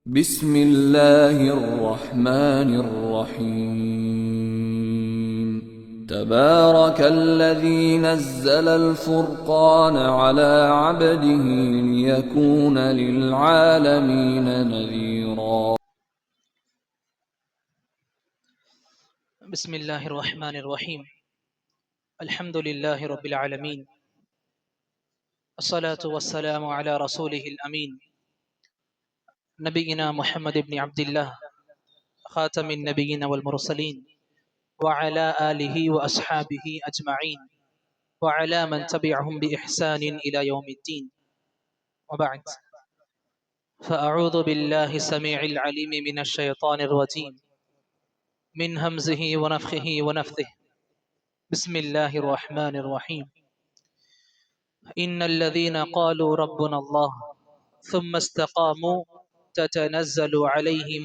بسم الله الرحمن الرحيم تبارك الذي نزل الفرقان على عبده ليكون للعالمين نذيرا. بسم الله الرحمن الرحيم. الحمد لله رب العالمين، الصلاة والسلام على رسوله الأمين نبينا محمد بن عبد الله خاتم النبيين والمرسلين وعلى آله وأصحابه أجمعين وعلى من تبعهم بإحسان إلى يوم الدين، وبعد، فأعوذ بالله السميع العليم من الشيطان الرجيم من همزه ونفخه ونفثه. بسم الله الرحمن الرحيم. إن الذين قالوا ربنا الله ثم استقاموا تتنزل عليهم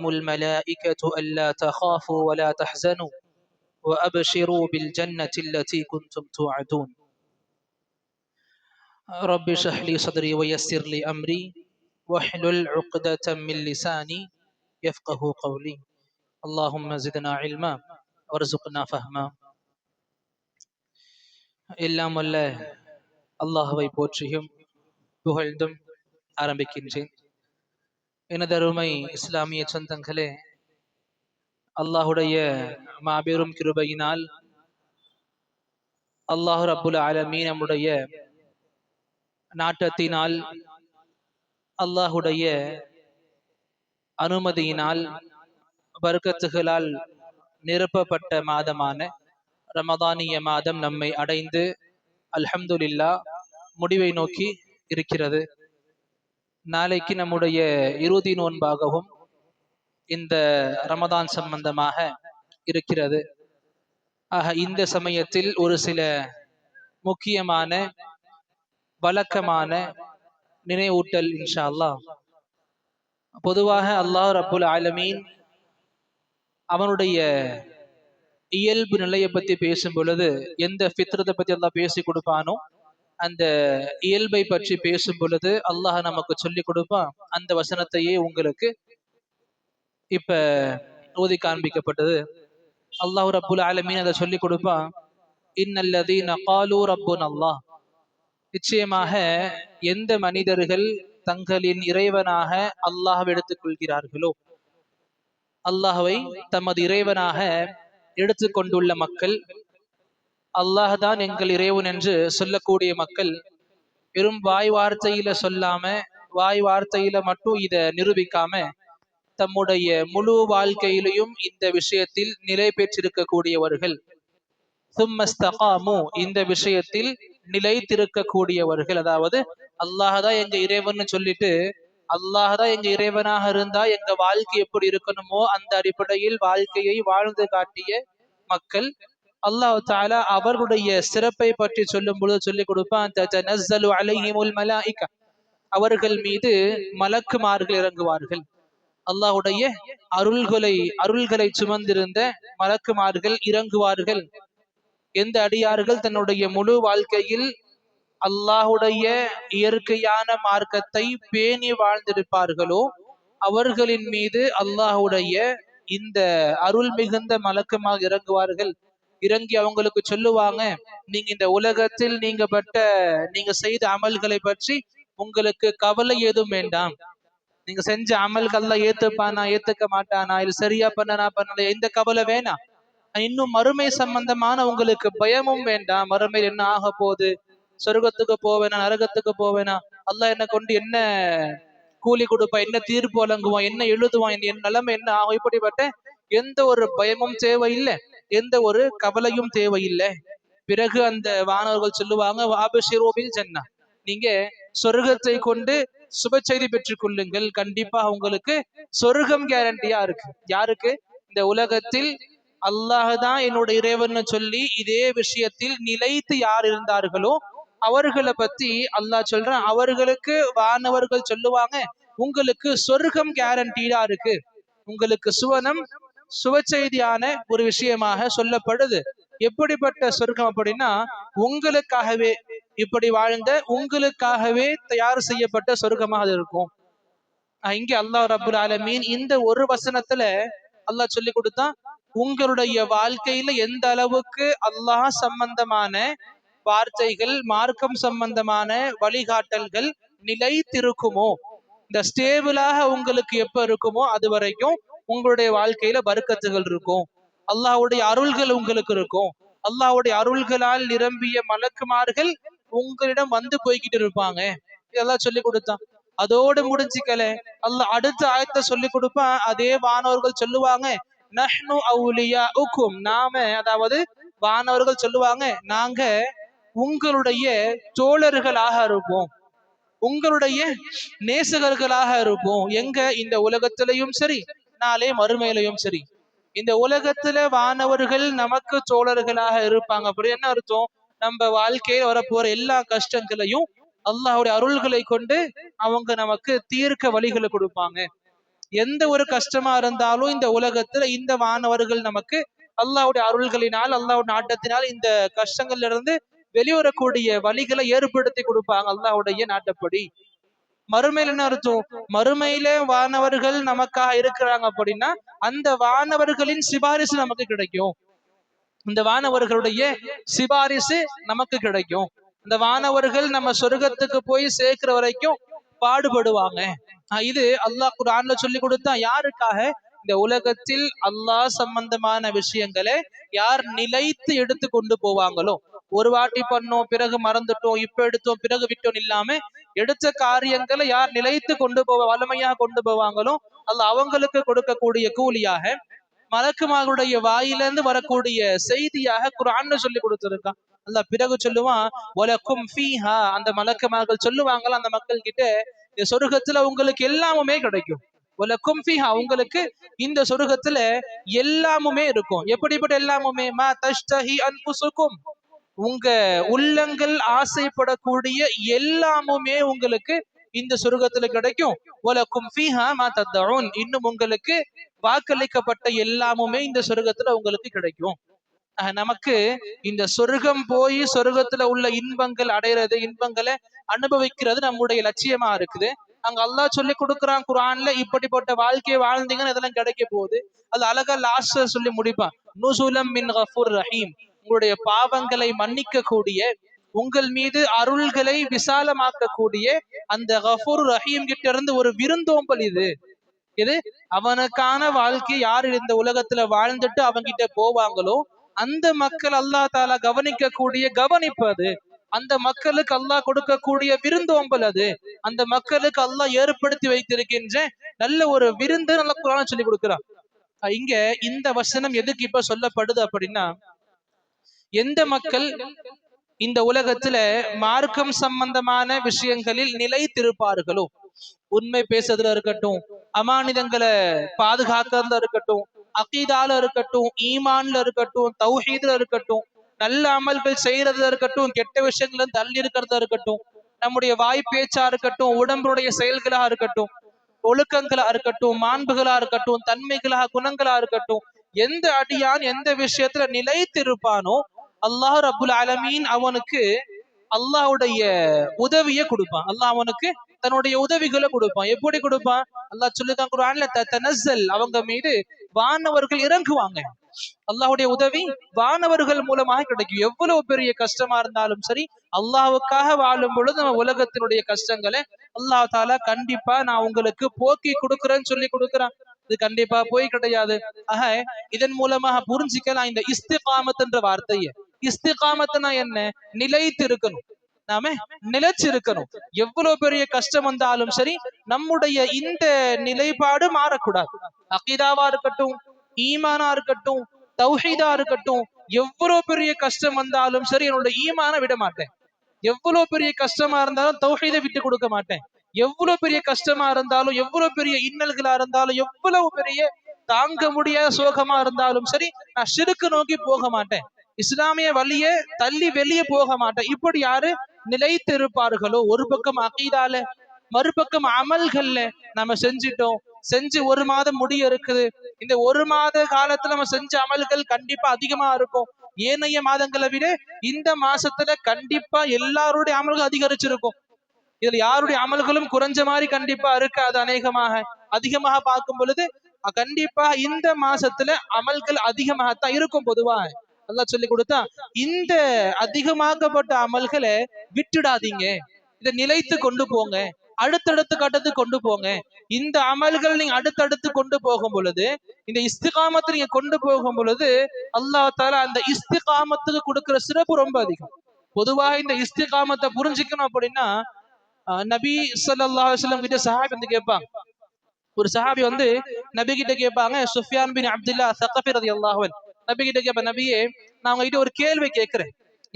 الملائكة ألا تخافوا ولا تحزنوا وأبشروا بالجنة التي كنتم توعدون. رب اشرح لي صدري ويسر لي أمري واحلل عقدة من لساني يفقه قولي. اللهم زدنا علما وارزقنا فهما. எல்லாம் வல்ல அல்லாஹ்வை போற்றியும் புகழ்ந்தும் ஆரம்பிக்கின்றேன். எனதருமை இஸ்லாமிய சொந்தங்களே, அல்லாஹுடைய மாபெரும் கிருபையினால் அல்லாஹ் ரப்புல் ஆலமீன் நம்முடைய நாட்டத்தினால் அல்லாஹுடைய அனுமதியினால் பர்க்கத்துகளால் நிரப்பப்பட்ட மாதமான ரமதானிய மாதம் நம்மை அடைந்து அல்ஹம்துலில்லாஹ் முடிவை நோக்கி இருக்கிறது. நாளைக்கு நம்முடைய இறுதி நோன்பாகவும் இந்த ரமதான் சம்பந்தமாக இருக்கிறது. ஆக இந்த சமயத்தில் ஒரு சில முக்கியமான வழக்கமான நினைவூட்டல் இன்ஷா அல்லாஹ். பொதுவாக அல்லாஹ் ரப்புல் ஆலமீன் அவனுடைய இயல்பு நிலையை பத்தி பேசும் பொழுது எந்த ஃபித்ரத்தை பத்தி அல்லாஹ் பேசி கொடுப்பானோ அந்த இயல்பை பற்றி பேசும் பொழுது அல்லாஹ் நமக்கு சொல்லி கொடுப்பான். அந்த வசனத்தையே உங்களுக்கு இப்ப ஓதி காண்பிக்கப்பட்டது. அல்லாஹ் ரப்புல் ஆலமீன் அதை சொல்லி கொடுப்பான். இன்னல்லதீன காலூ ரப்புன அல்லாஹ், நிச்சயமாக எந்த மனிதர்கள் தங்களின் இறைவனாக அல்லாஹ்வை எடுத்துக் கொள்கிறார்களோ, அல்லாஹ்வை தமது இறைவனாக எடுத்துக்கொண்டுள்ள மக்கள், அல்லாஹ் தான் எங்கள் இறைவன் என்று சொல்லக்கூடிய மக்கள், வெறும் வாய் வார்த்தையில சொல்லாம, வாய் வார்த்தையில மட்டும் இத நிரூபிக்காம தம்முடைய முழு வாழ்க்கையிலையும் இந்த விஷயத்தில் நிலை பெற்றிருக்கக்கூடியவர்கள், சும்மஸ்தகாமு, இந்த விஷயத்தில் நிலைத்திருக்கக்கூடியவர்கள். அதாவது அல்லாஹ்தான் எங்க இறைவன் சொல்லிட்டு, அல்லாஹ்தான் எங்க இறைவனாக இருந்தா எங்க வாழ்க்கை எப்படி இருக்கணுமோ அந்த அடிப்படையில் வாழ்க்கையை வாழ்ந்து காட்டிய மக்கள், அல்லாஹ் தஆலா அவர்களுடைய சிறப்பை பற்றி சொல்லும் பொழுது சொல்லிக் கொடுப்பான். ததனஸ்ஸலு அலைஹிமுல் மலாயிகா, அவர்கள் மீது மலக்குமார்கள் இறங்குவார்கள். அல்லாஹ்வுடைய அருள்களை சுமந்திருந்த மலக்குமார்கள் இறங்குவார்கள். எந்த அடியார்கள் தன்னுடைய முழு வாழ்க்கையில் அல்லாஹுடைய இயற்கையான மார்க்கத்தை பேணி வாழ்ந்திருப்பார்களோ அவர்களின் மீது அல்லாஹுடைய இந்த அருள் மிகுந்த மலக்குமாக இறங்குவார்கள். இறங்கி அவங்களுக்கு சொல்லுவாங்க, நீங்க இந்த உலகத்தில் நீங்க செய்த அமல்களை பற்றி உங்களுக்கு கவலை ஏதும் வேண்டாம். நீங்க செஞ்ச அமல்கள் அல்லாஹ் ஏத்துப்பானா ஏத்துக்க மாட்டானா, இது சரியா பண்ணனா பண்ணல, எந்த கவலை வேணாம். இன்னும் மறுமை சம்பந்தமான உங்களுக்கு பயமும் வேண்டாம். மறுமையில் என்ன ஆக போகுது, சொர்க்கத்துக்கு போவேனா நரகத்துக்கு போவேனா, அல்லாஹ் என்ன கொண்டு என்ன கூலி கொடுப்பான், என்ன தீர்ப்பு வழங்குவான், என்ன எழுதுவான், என் நிலைமை என்ன ஆகும், இப்படிப்பட்ட எந்த ஒரு பயமும் தேவையில்லை, எந்த ஒரு கவலையும் தேவையில்லை. பிறகு அந்த வானவர்கள் சொல்லுவாங்க, வாபஷிரு பில் ஜன்னah, நீங்க சொர்க்கத்தை கொண்டு சுப செய்தி பெற்றுக் கொள்ளுங்கள். கண்டிப்பா உங்களுக்கு சொர்க்கம் கேரண்டியா இருக்கு. யாருக்கு? இந்த உலகத்தில் அல்லாஹ் தான் என்னோட இறைவன் சொல்லி இதே விஷயத்தில் நிலைத்து யார் இருந்தார்களோ அவர்களை பத்தி அல்லாஹ் சொல்றான். அவர்களுக்கு வானவர்கள் சொல்லுவாங்க, உங்களுக்கு சொர்க்கம் கேரண்டீடா இருக்கு, உங்களுக்கு சுவனம் சுப செய்தியான ஒரு விஷயமாக சொல்லப்படுது. எப்படிப்பட்ட சொர்க்கம் அப்படின்னா, உங்களுக்காகவே இப்படி வாழ்ந்த உங்களுக்காகவே தயார் செய்யப்பட்ட சொர்க்கமாக அது இருக்கும். இங்க அல்லாஹ் ரப்புல் ஆலமீன் இந்த ஒரு வசனத்துல அல்லாஹ் சொல்லி கொடுத்தான், உங்களுடைய வாழ்க்கையில எந்த அளவுக்கு அல்லாஹ் சம்பந்தமான வார்த்தைகள், மார்க்கம் சம்பந்தமான வழிகாட்டல்கள் நிலைத்திருக்குமோ, இந்த ஸ்டேபிளாக உங்களுக்கு எப்ப இருக்குமோ அது வரைக்கும் உங்களுடைய வாழ்க்கையில பர்க்கத்துகள் இருக்கும், அல்லாஹ்வுடைய அருள்கள் உங்களுக்கு இருக்கும். அல்லாஹ்வுடைய அருள்களால் நிரம்பிய மலக்குமார்கள் உங்களிடம் வந்து போய்கிட்டு இருப்பாங்க. இதெல்லாம் சொல்லி கொடுத்தான். அதோடு முடிஞ்சுக்கல, அல்லாஹ் அடுத்த ஆயத்தை சொல்லி கொடுப்பான். அதே வானவர்கள் சொல்லுவாங்க, நஹ்னு அவுலியாஉக்கும், நாம, அதாவது வானவர்கள் சொல்லுவாங்க, நாங்க உங்களுடைய தோழர்களாக இருப்போம், உங்களுடைய நேசகர்களாக இருப்போம். எங்க? இந்த உலகத்திலையும் சரி, நாளே மறுமையிலையும் சரி. இந்த உலகத்துல வானவர்கள் நமக்கு தோழர்களாக இருப்பாங்க. அப்படி என்ன அர்த்தம்? நம்ம வாழ்க்கையில் வரப்போற எல்லா கஷ்டங்களையும் அல்லாஹ்வுடைய அருள்களை கொண்டு அவங்க நமக்கு தீர்க்க வழிகளை கொடுப்பாங்க. எந்த ஒரு கஷ்டமா இருந்தாலும் இந்த உலகத்துல இந்த வானவர்கள் நமக்கு அல்லாஹ்வுடைய அருள்களினால், அல்லாஹ்வுடைய நாட்டத்தினால் இந்த கஷ்டங்கள்ல இருந்து வெளிவரக்கூடிய வழிகளை ஏற்படுத்தி கொடுப்பாங்க அல்லாஹ்வுடைய நாட்டப்படி. மறுமையில என்ன அர்த்தம்? மறுமையில வானவர்கள் நமக்காக இருக்கிறாங்க அப்படின்னா அந்த வானவர்களின் சிபாரிசு நமக்கு கிடைக்கும். இந்த வானவர்களுடைய சிபாரிசு நமக்கு கிடைக்கும். இந்த வானவர்கள் நம்ம சொர்க்கத்துக்கு போய் சேர்க்கிற வரைக்கும் பாடுபடுவாங்க. இது அல்லாஹ் குர்ஆன்ல சொல்லி கொடுத்தா யாருக்காக? இந்த உலகத்தில் அல்லாஹ் சம்பந்தமான விஷயங்களை யார் நிலைத்து எடுத்து கொண்டு போவாங்களோ, ஒரு வாட்டி பண்ணோம் பிறகு மறந்துட்டோம், இப்ப எடுத்தோம் பிறகு விட்டோம் இல்லாம எடுத்த காரியங்களை யார் நிலைத்து கொண்டு வலிமையாக கொண்டு போவாங்களோ அல்லாஹ் அவங்களுக்கு கொடுக்கக்கூடிய கூலியாக மலக்குமார்களுடைய வாயிலிருந்து வரக்கூடிய செய்தியாக குர்ஆன்ல சொல்லி கொடுத்திருக்கான். அல்லாஹ் பிறகு சொல்லுவான், வலக்கும் ஃபீஹா, அந்த மலக்குமார்கள் சொல்லுவாங்களா அந்த மக்கள் கிட்ட, இந்த சொர்க்கத்துல உங்களுக்கு எல்லாமுமே கிடைக்கும். வலக்கும் ஃபீஹா, உங்களுக்கு இந்த சொர்க்கத்துல எல்லாமுமே இருக்கும். எப்படிப்பட்ட எல்லாமுமே? மா தஷ்தஹி அன்ஃபுசுக்கும், உங்க உள்ளங்கள் ஆசைப்படக்கூடிய எல்லாமுமே உங்களுக்கு இந்த சொர்க்கத்துல கிடைக்கும். வலக்கும் ஃபீஹா மா தத்தஊன், இன்னும் உங்களுக்கு வாக்களிக்கப்பட்ட எல்லாமுமே இந்த சொர்க்கத்துல உங்களுக்கு கிடைக்கும். நமக்கு இந்த சொர்க்கம் போய் சொர்க்கத்துல உள்ள இன்பங்கள் அடையிறது, இன்பங்களை அனுபவிக்கிறது நம்முடைய லட்சியமா இருக்குது. அங்க அல்லாஹ் சொல்லி கொடுக்குறான் குர்ஆன்ல, இப்படிப்பட்ட வாழ்க்கையை வாழ்ந்தீங்கன்னு இதெல்லாம் கிடைக்க போகுது. அது அழகா லாஸ்ட்ல சொல்லி முடிப்பான், நுசுலம் மின் கஃபூர் ரஹீம், உங்களுடைய பாவங்களை மன்னிக்க கூடிய, உங்கள் மீது அருள்களை விசாலமாக்கக்கூடிய அந்த கஃபூர் ரஹீம் கிட்ட இருந்து ஒரு விருந்தோம்பல் இது. இது அவனுக்கான வாழ்க்கை யாரு இந்த உலகத்துல வாழ்ந்துட்டு அவங்கிட்ட போவாங்களோ அந்த மக்கள் அல்லாஹ் தாலா கவனிக்க கூடிய கவனிப்பு அது. அந்த மக்களுக்கு அல்லாஹ் கொடுக்கக்கூடிய விருந்தோம்பல் அது. அந்த மக்களுக்கு அல்லாஹ் ஏற்படுத்தி வைத்திருக்கின்ற நல்ல ஒரு விருந்து நல்ல குர்ஆன் சொல்லி கொடுக்கிறான். இங்க இந்த வசனம் எதுக்கு இப்ப சொல்லப்படுது அப்படின்னா, எந்த மக்கள் இந்த உலகத்துல மார்க்கம் சம்பந்தமான விஷயங்களில் நிலைத்திருப்பார்களோ, உண்மை பேசுறதுல இருக்கட்டும், அமானிதங்களை பாதுகாக்கிறதுல இருக்கட்டும், அகீதால இருக்கட்டும், ஈமான்ல இருக்கட்டும், தௌஹீதுல இருக்கட்டும், நல்ல அமல்கள் செய்யறதுல இருக்கட்டும், கெட்ட விஷயங்கள தள்ளி இருக்கிறதா இருக்கட்டும், நம்முடைய வாய் பேச்சா இருக்கட்டும், உடம்புடைய செயல்களா இருக்கட்டும், ஒழுக்கங்களா இருக்கட்டும், மாண்புகளா இருக்கட்டும், தன்மைகளா குணங்களா இருக்கட்டும், எந்த அடியான் எந்த விஷயத்துல நிலைத்திருப்பானோ அல்லாஹ் ரப்புல் ஆலமீன் அவனுக்கு அல்லாஹ்வுடைய உதவியை கொடுப்பான். அல்லாஹ் அவனுக்கு தன்னுடைய உதவிகளை கொடுப்பான். எப்படி கொடுப்பான்? அல்லாஹ் சொல்லிதான் குர்ஆன்ல, தனஸ்ஸல், அவங்க மீது வானவர்கள் இறங்குவாங்க. அல்லாஹ்வுடைய உதவி வானவர்கள் மூலமாக கிடைக்கும். எவ்வளவு பெரிய கஷ்டமா இருந்தாலும் சரி, அல்லாஹ்வுக்காக வாழும் பொழுது நம்ம உலகத்தினுடைய கஷ்டங்களை அல்லாஹ் தாலா கண்டிப்பா நான் உங்களுக்கு போக்கி கொடுக்குறேன்னு சொல்லி கொடுக்குறான். இது கண்டிப்பா போய் கிடையாது. ஆக இதன் மூலமாக புரிஞ்சிக்கலாம் இந்த இஸ்திகாமத் என்ற வார்த்தையை. இஸ்திகாமத்னா என்ன? நிலைத்து இருக்கணும், நாம நிலைச்சிருக்கணும். எவ்வளவு பெரிய கஷ்டம் வந்தாலும் சரி நம்முடைய இந்த நிலைப்பாடு மாறக்கூடாது. அகீதாவா இருக்கட்டும், ஈமானா இருக்கட்டும், தௌஹீதா இருக்கட்டும், எவ்வளவு பெரிய கஷ்டம் வந்தாலும் சரி என்னோட ஈமான விட மாட்டேன். எவ்வளவு பெரிய கஷ்டமா இருந்தாலும் தௌஹீதை விட்டு கொடுக்க மாட்டேன். எவ்வளவு பெரிய கஷ்டமா இருந்தாலும், எவ்வளவு பெரிய இன்னல்களா இருந்தாலும், எவ்வளவு பெரிய தாங்க முடியாத சோகமா இருந்தாலும் சரி நான் ஷிர்க் நோக்கி போக மாட்டேன். இஸ்லாமிய வழியை தள்ளி வெளியே போக மாட்டேன். இப்படி யாரு நிலைத்து இருப்பார்களோ, ஒரு பக்கம் அகீதால, மறுபக்கம் அமல்கள்ல நம்ம செஞ்சிட்டோம், செஞ்சு ஒரு மாதம் முடிய இருக்குது, இந்த ஒரு மாத காலத்துல நம்ம செஞ்ச அமல்கள் கண்டிப்பா அதிகமா இருக்கும். ஏனைய மாதங்களை விட இந்த மாசத்துல கண்டிப்பா எல்லாருடைய அமல்கள் அதிகரிச்சிருக்கும். இதுல யாருடைய அமல்களும் குறைஞ்ச மாதிரி கண்டிப்பா இருக்காது. அதிகமாக பார்க்கும் பொழுது கண்டிப்பா இந்த மாசத்துல அமல்கள் அதிகமாகத்தான் இருக்கும். பொதுவா அல்லாஹ் சொல்லி கொடுத்தா இந்த அதிகமாக்கப்பட்ட அமல்களை விட்டுடாதீங்க, இதை நிலைத்து கொண்டு போங்க, அடுத்தடுத்து கட்டத்துக்கு கொண்டு போங்க. இந்த அமல்கள் நீங்க அடுத்தடுத்து கொண்டு போகும் பொழுது, இந்த இஸ்திகாமத்தை நீங்க கொண்டு போகும் பொழுது அல்லாஹ் தஆலா அந்த இஸ்திகாமத்துக்கு கொடுக்கிற சிறப்பு ரொம்ப அதிகம். பொதுவாக இந்த இஸ்திகாமத்தை புரிஞ்சுக்கணும் அப்படின்னா, நபி ஸல்லல்லாஹு அலைஹி வஸல்லம் கிட்ட சஹாபி வந்து கேட்பாங்க. ஒரு சஹாபி வந்து நபி கிட்ட கேட்பாங்க, சுஃபியான் பின் அப்துல்லா ஸகஃபி ரலியல்லாஹு அன்ஹு நபி கிட்ட கேட்பாங்க, நபியே நான் உங்ககிட்ட ஒரு கேள்வி கேட்கிறேன்,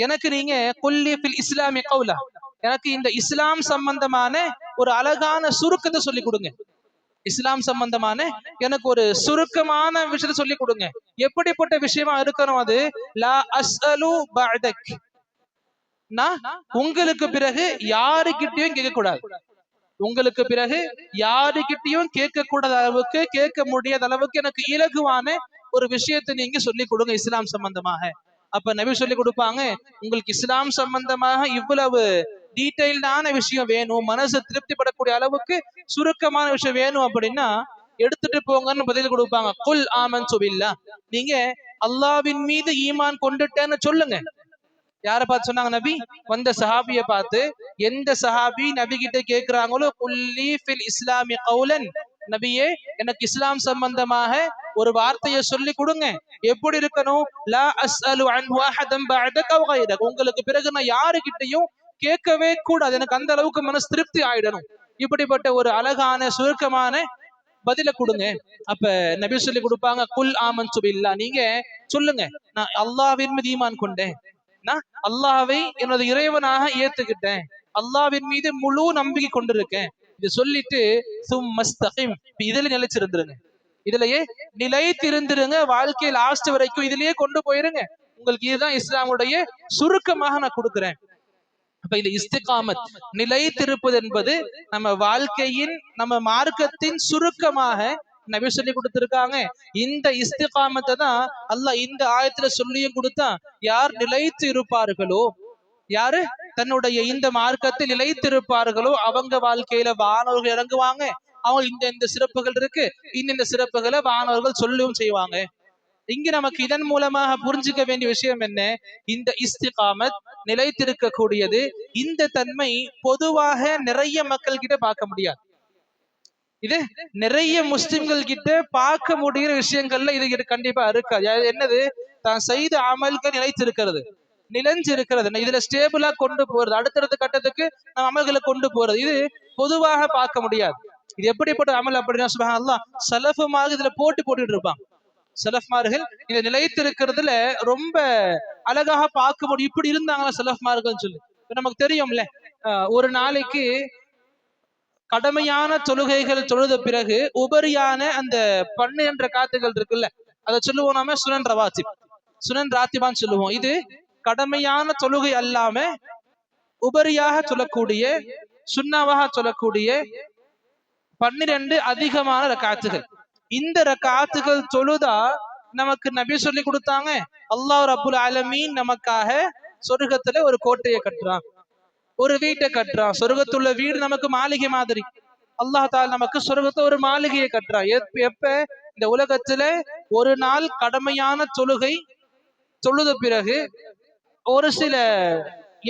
எனக்கு நீங்க குல்லி ஃபில் இஸ்லாமி கௌலா, எனக்கு இந்த இஸ்லாம் சம்பந்தமான ஒரு அழகான சுருக்கத்தை சொல்லி கொடுங்க. இஸ்லாம் சம்பந்தமான எனக்கு ஒரு சுருக்கமான விஷயத்தை சொல்லி கொடுங்க. எப்படிப்பட்ட விஷயமா இருக்கணும் அது? லா அஸ்அலு பஅதக், நான் உங்களுக்கு பிறகு யாருக்கிட்டையும் கேட்க கூடாது, உங்களுக்கு பிறகு யாருக்கிட்டையும் கேட்க கூடாத அளவுக்கு, கேட்க முடியாத அளவுக்கு எனக்கு இலகுவான ஒரு விஷயத்தை நீங்க சொல்லி கொடுங்க இஸ்லாம் சம்பந்தமாக. அப்ப நபி சொல்லி கொடுப்பாங்க, உங்களுக்கு இஸ்லாம் சம்பந்தமாக இவ்வளவு டீடைல்டான விஷயம் வேணும், மனசு திருப்திப்படக்கூடிய அளவுக்கு சுருக்கமான விஷயம் வேணும் அப்படின்னா எடுத்துட்டு போங்கன்னு பதில் கொடுப்பாங்க. குல் ஆமன்து பில்லாஹ், நீங்க அல்லாஹ்வின் மீது ஈமான் கொண்டுட்டேன்னு சொல்லுங்க. யாரை பார்த்து சொன்னாங்க நபி? வந்த சஹாபியை பார்த்து. எந்த சஹாபி நபி கிட்ட கேட்கிறாங்களோ குல்லி ஃபில் இஸ்லாமி கௌலன், நபியே எனக்கு இஸ்லாம் சம்பந்தமாக ஒரு வார்த்தையை சொல்லி கொடுங்க. எப்படி இருக்கணும்? லா அஸ்அலு அன்ஹு அஹதன் பஅதக அவ் கைரக, உங்களுக்கு பிறகு நான் யாருக்கிட்டையும் கேட்கவே கூடாது, எனக்கு அந்த அளவுக்கு மனசு திருப்தி ஆயிடணும். இப்படிப்பட்ட ஒரு அழகான சுருக்கமான பதில கொடுங்க. அப்ப நபி சொல்லி கொடுப்பாங்க, குல் ஆமன்து பில்லாஹ், நீங்க சொல்லுங்க நான் அல்லாஹ்வின் மீது ஈமான் கொண்டேன், நான் அல்லாஹ்வை எனது இறைவனாக ஏத்துக்கிட்டேன், அல்லாஹ்வின் மீது முழு நம்பிக்கை கொண்டிருக்கேன். இது சொல்லிட்டு சும்மஸ்தகிம், இதுல நிலைச்சிருந்துருங்க, இதுலயே நிலைத்திருந்துருங்க, வாழ்க்கை லாஸ்ட் வரைக்கும் இதுலயே கொண்டு போயிருங்க. உங்களுக்கு இதுதான் இஸ்லாமுடைய சுருக்கமாக நான் கொடுக்கிறேன். அப்ப இந்த இஸ்திகாமத், நிலைத்திருப்பது என்பது நம்ம வாழ்க்கையின், நம்ம மார்க்கத்தின் சுருக்கமாக நபி சொல்லி கொடுத்திருக்காங்க. இந்த இஸ்திகாமத்தை தான் அல்லாஹ் இந்த ஆயத்துல சொல்லியும் கொடுத்தா, யார் நிலைத்து இருப்பார்களோ, யாரு தன்னுடைய இந்த மார்க்கத்தில் நிலைத்திருப்பார்களோ அவங்க வாழ்க்கையில வானவர்கள் இறங்குவாங்க. அவங்க இந்த சிறப்புகள் இருக்கு, இந்த சிறப்புகளை வானவர்கள் சொல்லவும் செய்வாங்க. இங்க நமக்கு இதன் மூலமாக புரிஞ்சுக்க வேண்டிய விஷயம் என்ன? இந்த இஸ்திகாமத், நிலைத்திருக்க கூடியது, இந்த தன்மை பொதுவாக நிறைய மக்கள் கிட்ட பார்க்க முடியாது. இது நிறைய முஸ்லிம்கள் கிட்ட பார்க்க முடிகிற விஷயங்கள்ல இது கண்டிப்பா இருக்காது. என்னது? தான் செய்த அமல்கள் நிலைத்திருக்கிறது, நிலைஞ்சு இருக்கிறது, இதுல ஸ்டேபிளா கொண்டு போறது, அடுத்தடுத்த கட்டத்துக்கு அமல்களை கொண்டு போறது, இது பொதுவாக பார்க்க முடியாது. இது எப்படிப்பட்ட அமல் அப்படின்னா, சுப்ஹானல்லாஹ், சலஃபுமாக இதுல போட்டுட்டு இருப்பாங்க. சலஃப்மார்கள் இதை நிலைத்திருக்கிறதுல ரொம்ப அழகாக பார்க்க முடியும். இப்படி இருந்தாங்களா சலஃப்மார்கள் சொல்லி நமக்கு தெரியும்ல. ஒரு நாளைக்கு கடமையான தொழுகைகள் தொழுத பிறகு உபரியான அந்த 12 ரக்காத்துகள் இருக்குல்ல, அதை சொல்லுவோம் நாம சுனன் ரவாத்திப், சுனன் ராத்திபான்னு சொல்லுவோம். இது கடமையான தொழுகை அல்லாம உபரியாக சொல்லக்கூடிய, சுன்னாவாக சொல்லக்கூடிய 12 அதிகமான ரக்காத்துகள். இந்த ரக்காத்துகள் தொழுதா நமக்கு நபி சொல்லி கொடுத்தாங்க, அல்லாஹ் ரப்புல் ஆலமீன் நமக்காக சொர்க்கத்துல ஒரு கோட்டையை கட்டுறான், ஒரு வீட்டை கட்டுறான். சொர்க்கத்துள்ள வீடு நமக்கு மாளிகை மாதிரி, அல்லாஹ் தாலா நமக்கு சொர்க்கத்தை ஒரு மாளிகையை கட்டுறான். எப்ப? இந்த உலகத்துல ஒரு நாள் கடமையான தொழுகை தொழுத பிறகு ஒரு சில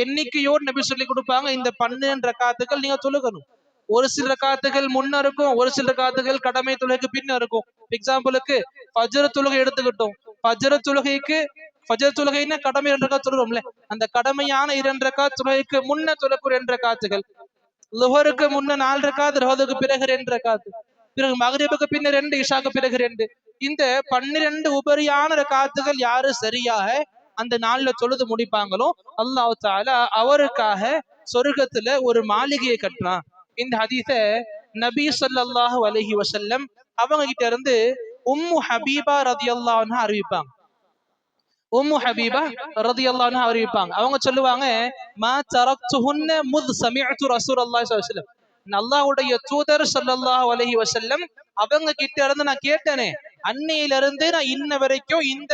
எண்ணிக்கையோடு நபி சொல்லி கொடுப்பாங்க, இந்த 12 ரக்காத்துகள் நீங்க தொழுகணும். ஒரு சில ரக்காத்துகள் முன்ன இருக்கும், ஒரு சில ரக்காத்துகள் கடமை தொழுகைக்கு பின்ன இருக்கும். எக்ஸாம்பிளுக்கு ஃபஜ்ர் தொழுகை எடுத்துக்கிட்டோம். ஃபஜ்ர் தொழுகைன்னா கடமை 2 ரக்காத் தொழுகிறோம்ல, அந்த கடமையான 2 ரக்காத் தொழுகைக்கு முன்ன தொழக்கூடிய 2 ரக்காத்துகள், லுஹருக்கு முன்ன 4 ரக்காத், லுஹருக்கு பிறகு 2 ரக்காத், பிறகு மக்ரிபுக்கு பின்ன 2, இஷாக்கு பிறகு 2. இந்த 12 உபரியான ரக்காத்துகள் யாரு சரியாக அந்த நாள்ல தொழுது முடிப்பாங்களோ அல்லாஹ் தஆலா அவருக்காக சொர்க்கத்துல ஒரு மாளிகையை கட்டுறான். இந்த ஹதீஸ நபி ஸல்லல்லாஹு அலைஹி வஸல்லம் அவங்க கிட்ட இருந்து உம்மு ஹபீபா ரலியல்லாஹு அன்ஹா அறிவிப்பாங்க. உம்மு ஹபீபா ரலியல்லாஹு அன்ஹா அறிவிப்பாங்க. அவங்க சொல்லுவாங்க, மா தரக்துஹுன்ன முத் சமிஅது ரசூலுல்லாஹி ஸல்லல்லாஹு அலைஹி வஸல்லம், அல்லாஹ்வுடைய தூதர் ஸல்லல்லாஹு அலைஹி வஸல்லம் அவங்க கிட்ட இருந்து நான் கேட்டேனே, அன்னையிலிருந்து நான் இன்ன வரைக்கும் இந்த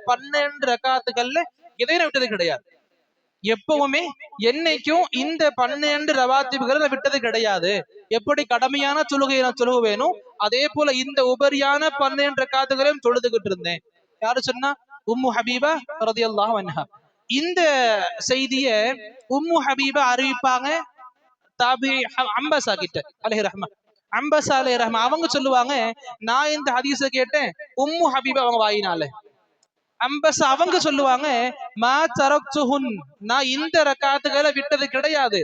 12 ரக்காத்துகள்ல எதையும் நான் விட்டது கிடையாது. எப்பவுமே என்னைக்கும் இந்த 12 ரவாத்திபுகளை நான் விட்டது கிடையாது. எப்படி கடமையான தொழுகையை நான் தொழுவேனோ அதே போல இந்த உபரியான 12 ரக்காத்துகளையும் தொழுதுகிட்டு இருந்தேன். யாரு சொன்னா? உம்மு ஹபீபா ரலியல்லாஹு அன்ஹா. இந்த செய்திய உம்மு ஹபீபா அறிவிப்பாங்க தாபி அம்பஸா கிட்ட அலைஹி ரஹ்மா. அம்பஸா அலைஹி ரஹ்மா அவங்க சொல்லுவாங்க, நான் இந்த ஹதீஸை கேட்டேன் உம்மு ஹபீபா அவங்க வாயினால. அம்பஸா அவங்க சொல்லுவாங்க, மா தரக்துஹுன், நான் இந்த ரக்காத்துகளை விட்டது கிடையாது.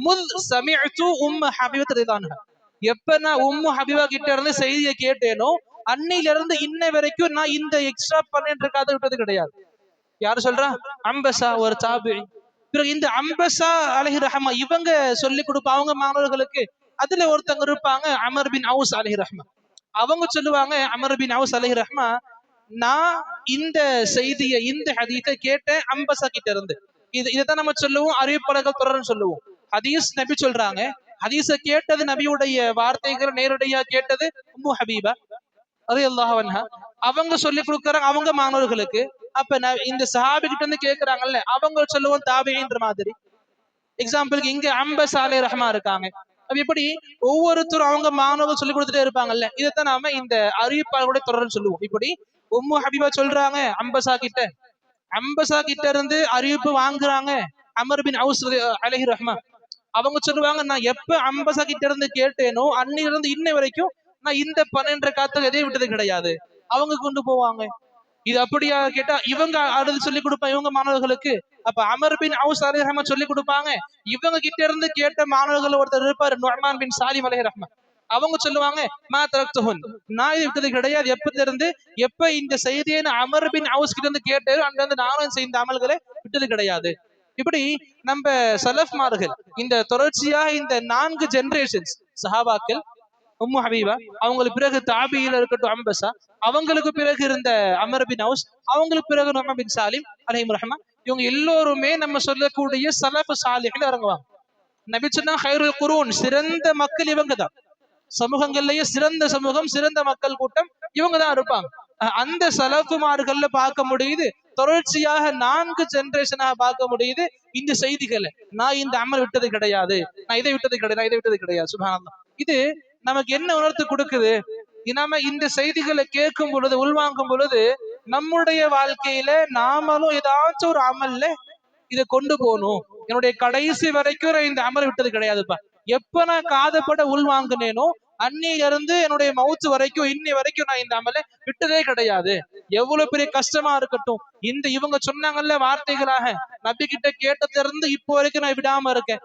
முத் சமிஅது உம்மு ஹபீபா ரலியல்லாஹு அன்ஹா, எப்ப நான் உம்மு ஹபீபா கிட்ட இருந்து செய்தியை கேட்டேனோ அன்னையில இருந்து இன்ன வரைக்கும் நான் இந்த எக்ஸ்ட்ரா 12 ரக்காத்தை விட்டது கிடையாது. யாரு சொல்றா? அம்பஸா, ஒரு தாபி. பிறகு இந்த அம்பஸா அலைஹி ரஹ்மா இவங்க சொல்லி கொடுப்பா அவங்க மாணவர்களுக்கு. அதுல ஒருத்தங்க இருப்பாங்க அமர் பின் அவுஸ் அலைஹி ரஹ்மா. அவங்க சொல்லுவாங்க, அமர் பின் அவுஸ் அலைஹி ரஹ்மா, நான் இந்த செய்தியை இந்த ஹதீஸை கேட்டேன் அம்பஸா கிட்ட இருந்து. இதைத்தான் நம்ம சொல்லுவோம் அறிவிப்பாளர்கள் தொடர்ந்து சொல்லுவோம். ஹதீஸ் நபி சொல்றாங்க, ஹதீஸை கேட்டது நபியுடைய வார்த்தைகளை நேரடியா கேட்டது உம்மு ஹபீபா ரலியல்லாஹு அன்ஹா. அவங்க சொல்லி கொடுக்கறாங்க அவங்க மாணவர்களுக்கு. அப்ப இந்த சஹாபி கிட்ட இருந்து கேட்கறாங்கல்ல, அவங்க சொல்லுவோம் தாபின்ற மாதிரி. எக்ஸாம்பிளுக்கு இங்க அம்பஸ் அலைஹி ரஹ்மா இருக்காங்க. அப்ப இப்படி ஒவ்வொருத்தரும் அவங்க மாணவர்கள் சொல்லி கொடுத்துட்டே இருப்பாங்கல்ல. இதைத்தான் நாம இந்த அறிவிப்பாளர்களுடைய தொடர்ந்து சொல்லுவோம். இப்படி உம்மு ஹபீபா சொல்றாங்க அம்பஸா கிட்ட, அம்பஸா கிட்ட இருந்து அறிவிப்பு வாங்குறாங்க அமர் பின் அவுஸ் அலைஹி ரஹ்மா. அவங்க சொல்லுவாங்க, நான் எப்ப அம்பஸா கிட்ட இருந்து கேட்டேனோ அன்னிலிருந்து இன்ன வரைக்கும் நான் இந்த 12 ரக்காத்துகள் எதையும் விட்டது கிடையாது. அவங்க கொண்டு போவாங்க. இது அப்படியா கேட்டா இவங்க அடுத்து சொல்லி கொடுப்பாங்க இவங்க மாணவர்களுக்கு. அப்ப அமர் பின் அவுஸ் அலைஹி ரஹ்மா சொல்லி கொடுப்பாங்க. இவங்க கிட்ட இருந்து கேட்ட மாணவர்கள் ஒருத்தர் இருப்பாரு நுஅமான் பின் சாலிம் அலைஹி ரஹ்மா. அவங்க சொல்லுவாங்க, மா தரக்துஹுன், நான் இது விட்டது கிடையாது. எப்ப இருந்து எப்ப இந்த செய்தியை நான் அமர் பின் அவுஸ் கிட்ட இருந்து கேட்டேன் அங்க இருந்து நானும் செய்த அமல்களை விட்டது கிடையாது. இப்படி நம்ம சலஃப்மார்கள் இந்த தொடர்ச்சியாக இந்த 4 ஜெனரேஷன்ஸ் சஹாபாக்கள், உம்மு ஹபீபா, அவங்களுக்கு பிறகு தாபியில இருக்கட்டும் அம்பஸா, அவங்களுக்கு பிறகு இருந்த அமர் பின் அவுஸ், அவங்களுக்கு பிறகு நுஅமான் பின் சாலிம் அலைஹிம் ரஹ்மா, இவங்க எல்லோருமே நம்ம சொல்லக்கூடிய சலஃப் சாலிஹில் இறங்குவாங்க. நபி சொன்னா ஹைருல் குரூன், சிறந்த மக்கள் இவங்க தான். சமூகங்கள்லயே சிறந்த சமூகம், சிறந்த மக்கள் கூட்டம் இவங்க தான் இருப்பாங்க. அந்த சலஃபுமார்கள்ல பார்க்க முடியுது, தொடர்ச்சியாக 4 ஜெனரேஷனாக பார்க்க முடியுது இந்த செய்திகளை. நான் இந்த அமல் விட்டது கிடையாது, நான் இதை விட்டது கிடையாது, நான் இதை விட்டது கிடையாது. சுப்ஹானல்லாஹ். இது நமக்கு என்ன உணர்த்து கொடுக்குது? நாம இந்த செய்திகளை கேட்கும் பொழுது, உள்வாங்கும் பொழுது, நம்முடைய வாழ்க்கையில நாமளும் ஏதாச்சும் ஒரு அமல்ல இதை கொண்டு போகணும். என்னுடைய கடைசி வரைக்கும் நான் இந்த அமல் விட்டது கிடையாதுப்பா. எப்ப நான் காதப்பட உள்வாங்கினேனோ அன்னில இருந்து என்னுடைய மவுத்து வரைக்கும் இன்னி வரைக்கும் நான் இந்த அமலை விட்டதே கிடையாது. எவ்வளவு பெரிய கஷ்டமா இருக்கட்டும், இந்த இவங்க சொன்னாங்கல்ல வார்த்தைகளாக, நபி கிட்ட கேட்டதுல இருந்து இப்போ வரைக்கும் நான் விடாம இருக்கேன்,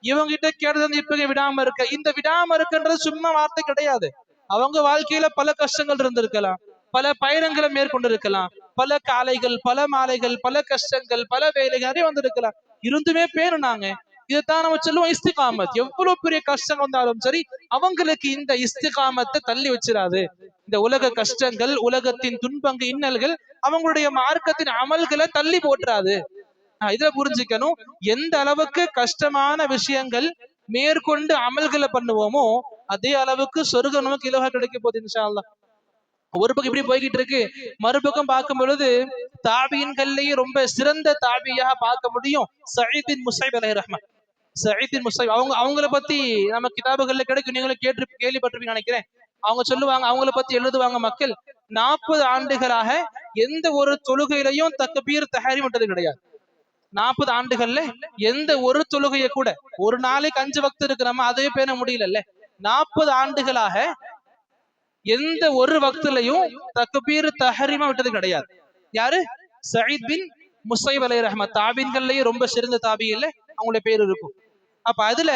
இவங்க கிட்ட கேட்டது இருந்து இப்ப விடாம இருக்க. இந்த விடாம இருக்குன்றது சும்மா வார்த்தை கிடையாது. அவங்க வாழ்க்கையில பல கஷ்டங்கள் இருந்திருக்கலாம், பல பயணங்களை மேற்கொண்டிருக்கலாம், பல காலைகள், பல மாலைகள், பல கஷ்டங்கள், பல வேலைகள் நிறைய வந்திருக்கலாம். இருந்துமே பேருனாங்க. இதைத்தான் நம்ம சொல்லுவோம் இஸ்திகாமத். எவ்வளவு பெரிய கஷ்டம் வந்தாலும் சரி, அவங்களுக்கு இந்த இஸ்திகாமத்தை தள்ளி வச்சிடாது. இந்த உலக கஷ்டங்கள், உலகத்தின் துன்பங்கள், இன்னல்கள் அவங்களுடைய மார்க்கத்தின் அமல்களை தள்ளி போட்டுறாது. இதுல புரிஞ்சுக்கணும், எந்த அளவுக்கு கஷ்டமான விஷயங்கள் மேற்கொண்டு அமல்களை பண்ணுவோமோ அதே அளவுக்கு சொர்க்கம் நமக்கு இலவா கிடைக்க போகுது இன்ஷா அல்லாஹ். ஒரு பக்கம் இப்படி போய்கிட்டு இருக்கு, மறுபக்கம் பார்க்கும் பொழுது தாபியின்கள்லயே ரொம்ப சிறந்த தாபியாக பார்க்க முடியும் சயீத் பின் முஸைப் அலைஹி ரஹ்மா. சயீத் பின் முஸைப் அவங்கள பத்தி நம்ம கிதாபுகள்ல கிடைக்கும், நீங்களும் கேள்விப்பட்டிருப்பீங்க நினைக்கிறேன். அவங்க சொல்லுவாங்க, அவங்கள பத்தி எழுதுவாங்க மக்கள், 40 ஆண்டுகளாக எந்த ஒரு தொழுகையிலையும் தக்பீர் தஹரீம் விட்டது கிடையாது. 40 ஆண்டுகள்ல எந்த ஒரு தொழுகைய கூட, ஒரு நாளைக்கு 5 வக்து இருக்கு, நம்ம அதே பேண முடியல. 40 ஆண்டுகளாக எந்த ஒரு வக்துலையும் தக்பீர் தஹரீமா விட்டது கிடையாது. யாரு? சயீத் பின் முஸைப் அலைஹி ரஹ்மா. தாபீன்கள்லயே ரொம்ப சிறந்த தாபியில அவங்களுடைய பேர் இருக்கும். அப்ப அதுல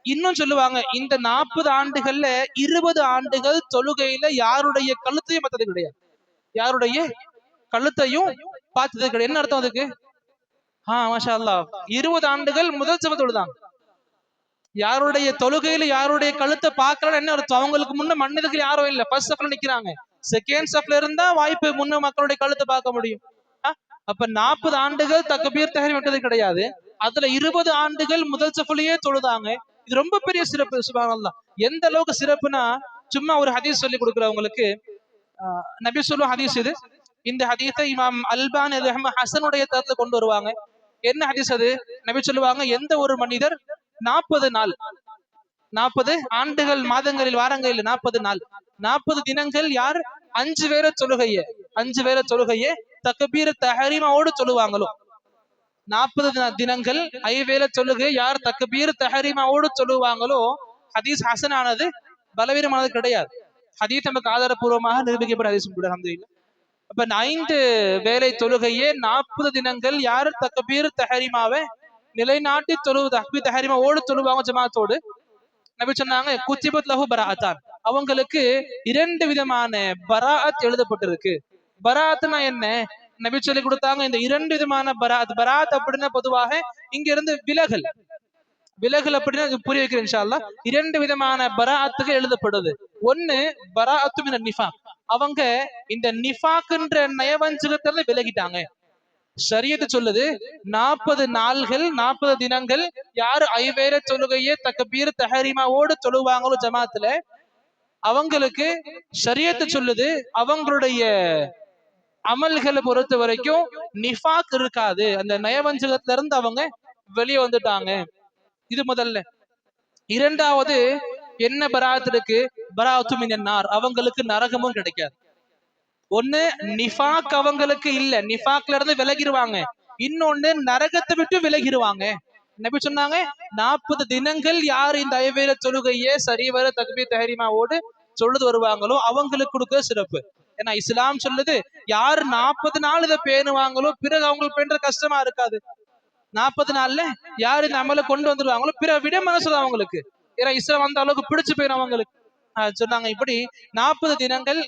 இன்னும் சொல்லுவாங்க, இந்த 40 ஆண்டுகள்ல 20 ஆண்டுகள் தொழுகையில யாருடைய கழுத்தையும் பார்த்தது கிடையாது, யாருடைய கழுத்தையும் பார்த்தது கிடையாது. என்ன அர்த்தம் அதுக்கு? மாஷா அல்லாஹ், 20 ஆண்டுகள் முதல் சபை தொழுதாங்க. யாருடைய தொழுகையில யாருடைய கழுத்தை பார்க்கல என்ன அர்த்தம்? அவங்களுக்கு முன்ன மன்னதுக்கு யாரும் இல்ல, ஃபர்ஸ்ட் சஃப்ல நிக்கிறாங்க. செகண்ட் சஃப்ல இருந்தா வாய்ப்பு முன்ன மக்களுடைய கழுத்தை பார்க்க முடியும். அப்ப 40 ஆண்டுகள் தக்பீர் தஹரீம் விட்டது கிடையாது. அதுல 20 ஆண்டுகள் முதல் சஃப்லயே தொழுதாங்க. இது ரொம்ப பெரிய சிறப்பு. சுப்ஹானல்லாஹ். எந்த அளவுக்கு சிறப்புனா, சும்மா ஒரு ஹதீஸ் சொல்லி கொடுக்குறவங்களுக்கு, நபி சொல்லும் ஹதீஸ் இது. இந்த ஹதீஸை இமாம் அல்பானி ஹசனுடைய தரத்துல கொண்டு வருவாங்க. என்ன ஹதீஸ் அது? நபி சொல்லுவாங்க, எந்த ஒரு மனிதர் 40 நாள், 40 ஆண்டுகள், மாதங்களில், வாரங்களில் 40 நாள், 40 தினங்கள் யார் 5 வேளை தொழுகைய 5 வேளை தொழுகைய தக்பீர் தஹரீமாவோடு சொல்லுவாங்களோ, 40 தினங்கள் 5 வேளை தொழுகை யார் தக்பீர் தஹரீமாவோடு சொல்லுவாங்களோ, ஹதீஸ் ஹசனானது, பலவீனமானது கிடையாது. ஹதீஸ் நமக்கு ஆதாரபூர்வமாக நிரூபிக்கப்பட்ட ஹதீஸ் கூட. அல்ஹம்துலில்லாஹ். அப்ப 5 வேளை தொழுகையே 40 தினங்கள் யார் தக்பீர் தஹரீமாவை நிலைநாட்டி தொழுவது, தக்பீர் தஹரீமாவோடு தொழுவாங்க ஜமாத்தோடு, நபி சொன்னாங்க குத்திபத் லஹு பராஅத்தான், அவங்களுக்கு 2 விதமான பராஅத் எழுதப்பட்டிருக்கு. பராஅத்னா என்ன? நபி சொல்லி கொடுத்தாங்க, இந்த 2 விதமான பராஅத். பராஅத் அப்படின்னா பொதுவாக இங்க இருந்து விலகல், விலகல் அப்படின்னா புரிய வைக்கிறேன் இன்ஷா அல்லாஹ். 2 விதமான பராஅத்துகள் எழுதப்படுது. ஒன்னு பராஅத்து மினன் நிஃபாக், அவங்க இந்த நிஃபாக்ன்ற நயவஞ்சகத்துல விலகிட்டாங்க. ஷரியத்து சொல்லுது 40 நாள்கள் 40 தினங்கள் யாரு ஐவேர தொழுகையே தக்பீர் தஹரீமாவோடு தொழுவாங்களோ ஜமாத்துல, அவங்களுக்கு ஷரியத்து சொல்லுது அவங்களுடைய அமல்களை பொறுத்த வரைக்கும் நிஃபாக் இருக்காது, அந்த நயவஞ்சகத்துல இருந்து அவங்க வெளியே வந்துட்டாங்க. இது முதல்ல. இரண்டாவது என்ன பராத் இருக்கு? பராத்து மினன்னார், அவங்களுக்கு நரகமும் கிடைக்காது. ஒண்ணு நிஃபாக் அவங்களுக்கு இல்ல, நிஃபாக்ல இருந்து விலகிடுவாங்க. இன்னொன்னு நரகத்தை விட்டு விலகிடுவாங்க. நபி சொன்னாங்க 40 தினங்கள் யார் இந்த ஐவேளை தொழுகையே சரிவர தக்பீர் தஹரீமாவோடு சொல்லுது வருவாங்களோ அவங்களுக்கு கொடுக்க சிறப்பு. ஏன்னா இஸ்லாம் சொல்லுது, யார் 40 நாள் இதை பேணுவாங்களோ பிறகு அவங்களுக்கு பேணுற கஷ்டமா இருக்காது. 40 நாள்ல யார் இந்த அமலை கொண்டு வந்துருவாங்களோ பிற விட மனசு அவங்களுக்கு. ஏன்னா இஸ்லாம் அந்த அளவுக்கு பிடிச்சு போயிடும் அவங்களுக்கு. சொன்னாங்க இப்படி 40 தினங்கள்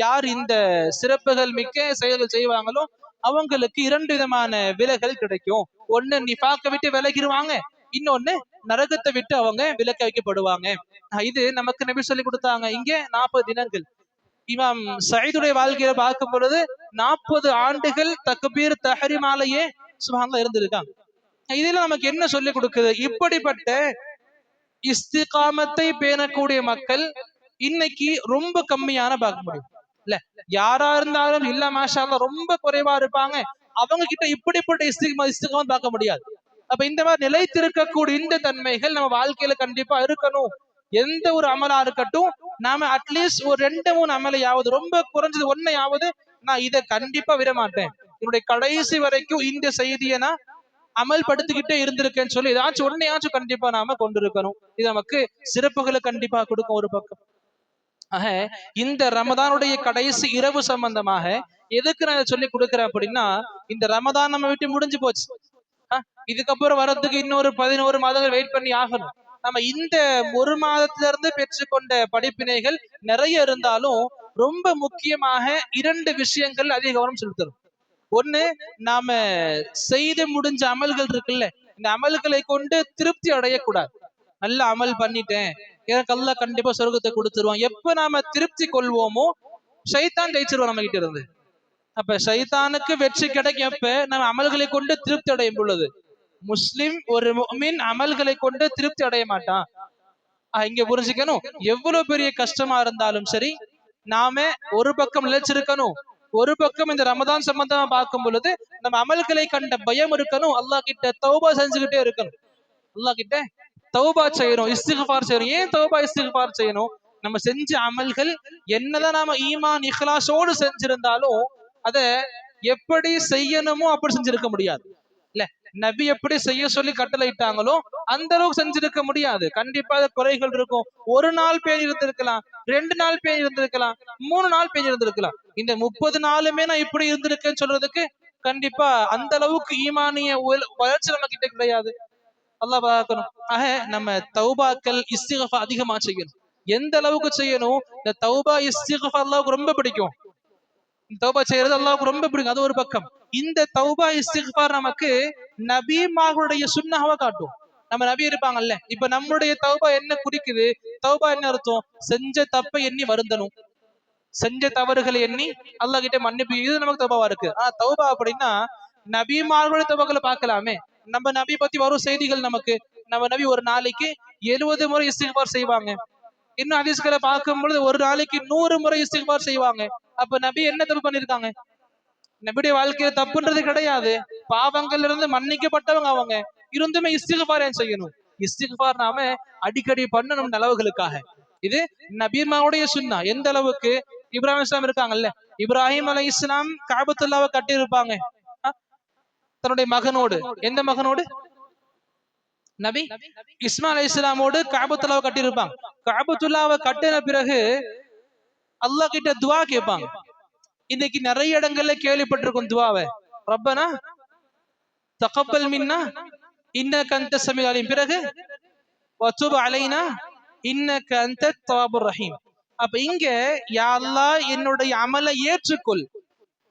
யார் இந்த சிறப்புகள் மிக்க செயல்கள் செய்வாங்களோ அவங்களுக்கு 2 விதமான விலகல் கிடைக்கும். ஒண்ணு நிஃபாக்க விட்டு விலகிடுவாங்க, இன்னொன்னு நரகத்தை விட்டு அவங்க விலக்க வைக்கப்படுவாங்க. இது நமக்கு நபி சொல்லி கொடுத்தாங்க. இங்க 40 தினங்கள். இமாம் சயீதுடைய வாழ்க்கையில பார்க்கும் பொழுது 40 ஆண்டுகள் தக்பீர் தஹரீமாலேயே சுப்ஹானல்லாஹ் இருந்திருக்காங்க. இதுல நமக்கு என்ன சொல்லி கொடுக்குது? இப்படிப்பட்ட இஸ்திகாமத்தை பேணக்கூடிய மக்கள் இன்னைக்கு ரொம்ப கம்மியான பார்க்க முடியும். இல்ல யாரா இருந்தாலும் இல்ல மாஷா அல்லாஹ் ரொம்ப குறைவா இருப்பாங்க. அவங்க கிட்ட இப்படிப்பட்ட இஸ்திகாமத் பார்க்க முடியாது. அப்ப இந்த மாதிரி நிலைத்திருக்கக்கூடிய இந்த தன்மைகள் நம்ம வாழ்க்கையில கண்டிப்பா இருக்கணும். எந்த ஒரு அமலா இருக்கட்டும், நாம அட்லீஸ்ட் ஒரு 2-3 அமலையாவது, ரொம்ப குறைஞ்சது ஒன்னையாவது, நான் இதை கண்டிப்பா விட மாட்டேன், என்னுடைய கடைசி வரைக்கும் இந்த செய்தியை நான் அமல்படுத்திக்கிட்டே இருந்திருக்கேன்னு சொல்லி ஏதாச்சும் ஒன்னையாச்சும் கண்டிப்பா நாம கொண்டிருக்கணும். இது நமக்கு சிறப்புகளை கண்டிப்பா கொடுக்கும் ஒரு பக்கம். ஆக இந்த ரமதானுடைய கடைசி இரவு சம்பந்தமாக எதுக்கு நான் சொல்லி கொடுக்குறேன் அப்படின்னா, இந்த ரமதான் நம்ம விட்டு முடிஞ்சு போச்சு. இதுக்கப்புறம் வர்றதுக்கு இன்னொரு 11 மாதங்கள் வெயிட் பண்ணி ஆகணும். நம்ம இந்த ஒரு மாதத்துல இருந்து பெற்றுக்கொண்ட படிப்பினைகள் நிறைய இருந்தாலும் ரொம்ப முக்கியமாக 2 விஷயங்கள் அதிக கவனம் செலுத்தணும். ஒண்ணு, நாம செய்து முடிஞ்ச அமல்கள் இருக்குல்ல, இந்த அமல்களை கொண்டு திருப்தி அடையக்கூடாது. நல்ல அமல் பண்ணிட்டேன், எனக்கு அல்லாஹ் கண்டிப்பா சொர்க்கத்தை கொடுத்துருவான், எப்ப நாம திருப்தி கொள்வோமோ ஷைத்தான் ஜெயிச்சிருவோம் நம்ம கிட்ட இருந்து. அப்ப ஷைத்தானுக்கு வெற்றி கிடைக்கும் எப்ப நம்ம அமல்களை கொண்டு திருப்தி அடையும் பொழுது. முஸ்லிம் ஒரு முஃமின் அமல்களை கொண்டு திருப்தி அடைய மாட்டான். இங்க புரிஞ்சுக்கணும், எவ்வளவு பெரிய கஷ்டமா இருந்தாலும் சரி நாம ஒரு பக்கம் நிலைச்சிருக்கணும், ஒரு பக்கம் இந்த ரமதான் சம்பந்தமா பார்க்கும் பொழுது நம்ம அமல்களை கண்ட பயம் இருக்கணும், அல்லாஹ் கிட்ட தௌபா செஞ்சுக்கிட்டே இருக்கணும். அல்லாஹ் கிட்ட தௌபா செய்யணும், இஸ்திக்ஃபார் செய்யணும். ஏன் தௌபா இஸ்திக்ஃபார் செய்யணும்? நம்ம செஞ்ச அமல்கள் என்னதான் நாம ஈமான் இஹ்லாஸோடு செஞ்சிருந்தாலும் அத எப்படி செய்யணுமோ அப்படி செஞ்சிருக்க முடியாது. இல்ல நபி எப்படி செய்ய சொல்லி கட்டளையிட்டாங்களோ அந்த அளவுக்கு செஞ்சிருக்க முடியாது. கண்டிப்பா குறைகள் இருக்கும். ஒரு நாள் பேர் இருந்திருக்கலாம், 2 நாள் பேர் இருந்திருக்கலாம், 3 நாள் பேர் இருந்திருக்கலாம். இந்த 30 நாளுமே நான் இப்படி இருந்திருக்கேன்னு சொல்றதுக்கு கண்டிப்பா அந்த அளவுக்கு ஈமானிய வளர்ச்சி நம்ம கிட்ட கிடையாது. அல்லாஹ் பார்க்கணும். ஆக நம்ம தௌபாக்கள் இஸ்திக்ஃபார் அதிகமா செய்யணும். எந்த அளவுக்கு செய்யணும்? இந்த தௌபா இஸ்திக்ஃபார் அல்லாஹ்வுக்கு ரொம்ப பிடிக்கும். தௌபா செய்யறது அல்லாஹ்வுக்கு ரொம்ப பிடிக்கும். அது ஒரு பக்கம். இந்த தௌபா இஸ்திக்ஃபார் நமக்கு நபிமார்களுடைய சுன்னஹாவை காட்டும். நம்ம நபி இருப்பாங்கல்ல, இப்ப நம்மளுடைய தௌபா என்ன குறிக்குது? தௌபா என்ன அர்த்தம்? செஞ்ச தப்பை எண்ணி வருந்தணும், செஞ்ச தவறுகளை எண்ணி அல்லாஹ் கிட்ட மன்னிப்பு, இது நமக்கு தௌபாவா இருக்கு. தௌபா அப்படின்னா நபிமார்களுடைய தௌபாக்களை பார்க்கலாமே. நம்ம நபி பத்தி வரும் செய்திகள் நமக்கு, நம்ம நபி ஒரு நாளைக்கு 70 முறை இஸ்திக்ஃபார் செய்வாங்க. இன்னும் ஹதீஸ்களை பார்க்கும் பொழுது ஒரு நாளைக்கு 100 முறை இஸ்திக்பார் செய்வாங்க. அப்ப நபி என்ன தப்பு பண்ணிருக்காங்க? நபியுடைய வாழ்க்கையில தப்புன்றது கிடையாது. பாவங்கள்ல இருந்து மன்னிக்கப்பட்டவங்க அவங்க. இருந்துமே இஸ்திக்பார் ஏன் செய்யணும்? இஸ்திக்பார் நாம அடிக்கடி பண்ணணும் அளவுகளுக்காக. இது நபிமாவுடைய சுன்னா. எந்த அளவுக்கு? இப்ராஹிம் இஸ்லாம் இருக்காங்கல்ல, இப்ராஹிம் அலை இஸ்லாம் காபத்துல்லாவை கட்டி இருப்பாங்க தன்னுடைய மகனோடு. எந்த மகனோடு? நபி இஸ்மா அலை இஸ்லாமோடு காபத்துல்லாவை கட்டி இருப்பாங்க. காபத்துல்லாவை கட்டின பிறகு அல்லாஹ் கிட்ட துவா கேட்பாங்க. இன்னைக்கு நிறைய இடங்கள்ல கேள்விப்பட்டிருக்கும் துவாவை. ரப்பனா தகப்பல் மின்னா இன்னக அன்த ஸமீஉல் அலீம், பிறகு வதுப் அலைனா இன்னக அன்த தவ்வாபுர் ரஹீம். அப்ப இங்க யா அல்லாஹ் என்னுடைய அமலை ஏற்றுக்கொள்,